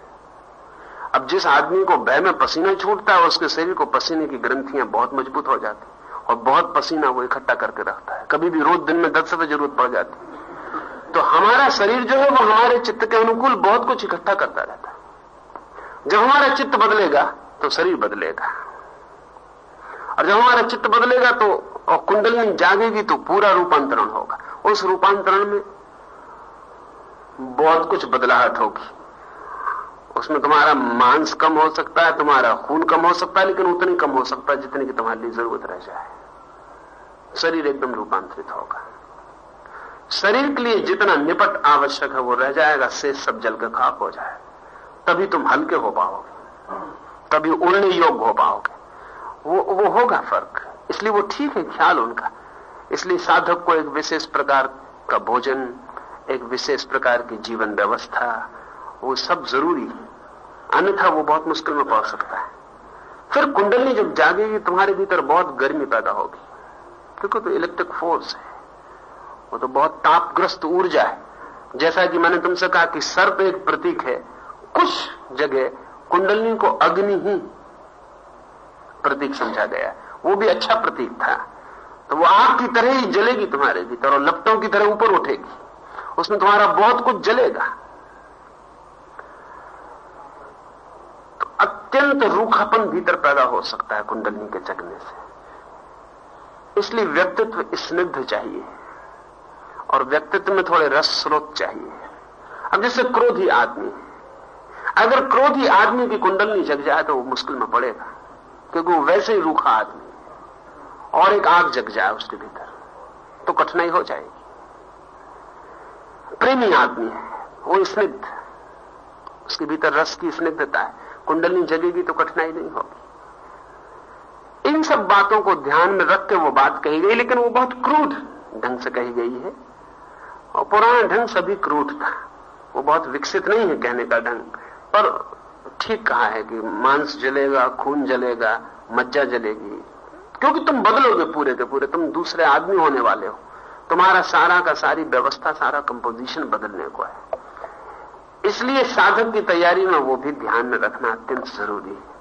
अब जिस आदमी को भय में पसीना छूटता है उसके शरीर को पसीने की ग्रंथियां बहुत मजबूत हो जाती और बहुत पसीना वो इकट्ठा करके रखता है, कभी भी रोज दिन में 10 दफे जरूरत पड़ जाती। तो हमारा शरीर जो है वो हमारे चित्त के अनुकूल बहुत कुछ इकट्ठा करता रहता है। जब हमारा चित्त बदलेगा तो शरीर बदलेगा, और जब हमारा चित्त बदलेगा तो और कुंडलिनी जागेगी तो पूरा रूपांतरण होगा। उस रूपांतरण में बहुत कुछ बदलाहट होगी। उसमें तुम्हारा मांस कम हो सकता है, तुम्हारा खून कम हो सकता है, लेकिन उतनी कम हो सकता है जितनी की तुम्हारे लिए जरूरत रह जाए। शरीर एकदम रूपांतरित होगा। शरीर के लिए जितना निपट आवश्यक है वो रह जाएगा, शेष सब जल के खाक हो जाएगा। तभी तुम हल्के हो पाओगे, तभी उड़ने योग्य हो पाओगे। वो होगा फर्क। इसलिए वो ठीक है ख्याल उनका। इसलिए साधक को एक विशेष प्रकार का भोजन, एक विशेष प्रकार की जीवन व्यवस्था, वो सब जरूरी है, अन्यथा वो बहुत मुश्किल में पड़ सकता है। फिर कुंडली जब जागेगी तुम्हारे भीतर बहुत गर्मी पैदा होगी, क्योंकि तो इलेक्ट्रिक फोर्स है, वो तो बहुत तापग्रस्त ऊर्जा है। जैसा कि मैंने तुमसे कहा कि सर्प एक प्रतीक है, कुछ जगह कुंडलिनी को अग्नि ही प्रतीक समझा गया, वो भी अच्छा प्रतीक था। तो वो आग की तरह ही जलेगी तुम्हारे भीतर और लपटों की तरह ऊपर उठेगी, उसमें तुम्हारा बहुत कुछ जलेगा। तो अत्यंत रूखापन भीतर पैदा हो सकता है कुंडलिनी के जगने से। इसलिए व्यक्तित्व स्निग्ध चाहिए और व्यक्तित्व में थोड़े रस स्रोत चाहिए। अब जैसे क्रोधी आदमी, अगर क्रोधी आदमी की कुंडलिनी जग जाए तो वो मुश्किल में पड़ेगा, क्योंकि वो वैसे ही रूखा आदमी, और एक आग जग जाए उसके भीतर तो कठिनाई हो जाएगी। प्रेमी आदमी है, वो स्निग्ध, उसके भीतर रस की स्निग्धता है, कुंडलिनी जगेगी तो कठिनाई नहीं होगी। इन सब बातों को ध्यान में रख के वो बात कही गई, लेकिन वो बहुत क्रूर ढंग से कही गई है, और पुराना ढंग सभी क्रूर था, वो बहुत विकसित नहीं है कहने का ढंग। पर ठीक कहा है कि मांस जलेगा, खून जलेगा, मज्जा जलेगी, क्योंकि तुम बदलोगे पूरे के पूरे, तुम दूसरे आदमी होने वाले हो। तुम्हारा सारा का सारी व्यवस्था, सारा कंपोजिशन बदलने को है। इसलिए साधक की तैयारी में वो भी ध्यान में रखना अत्यंत जरूरी है।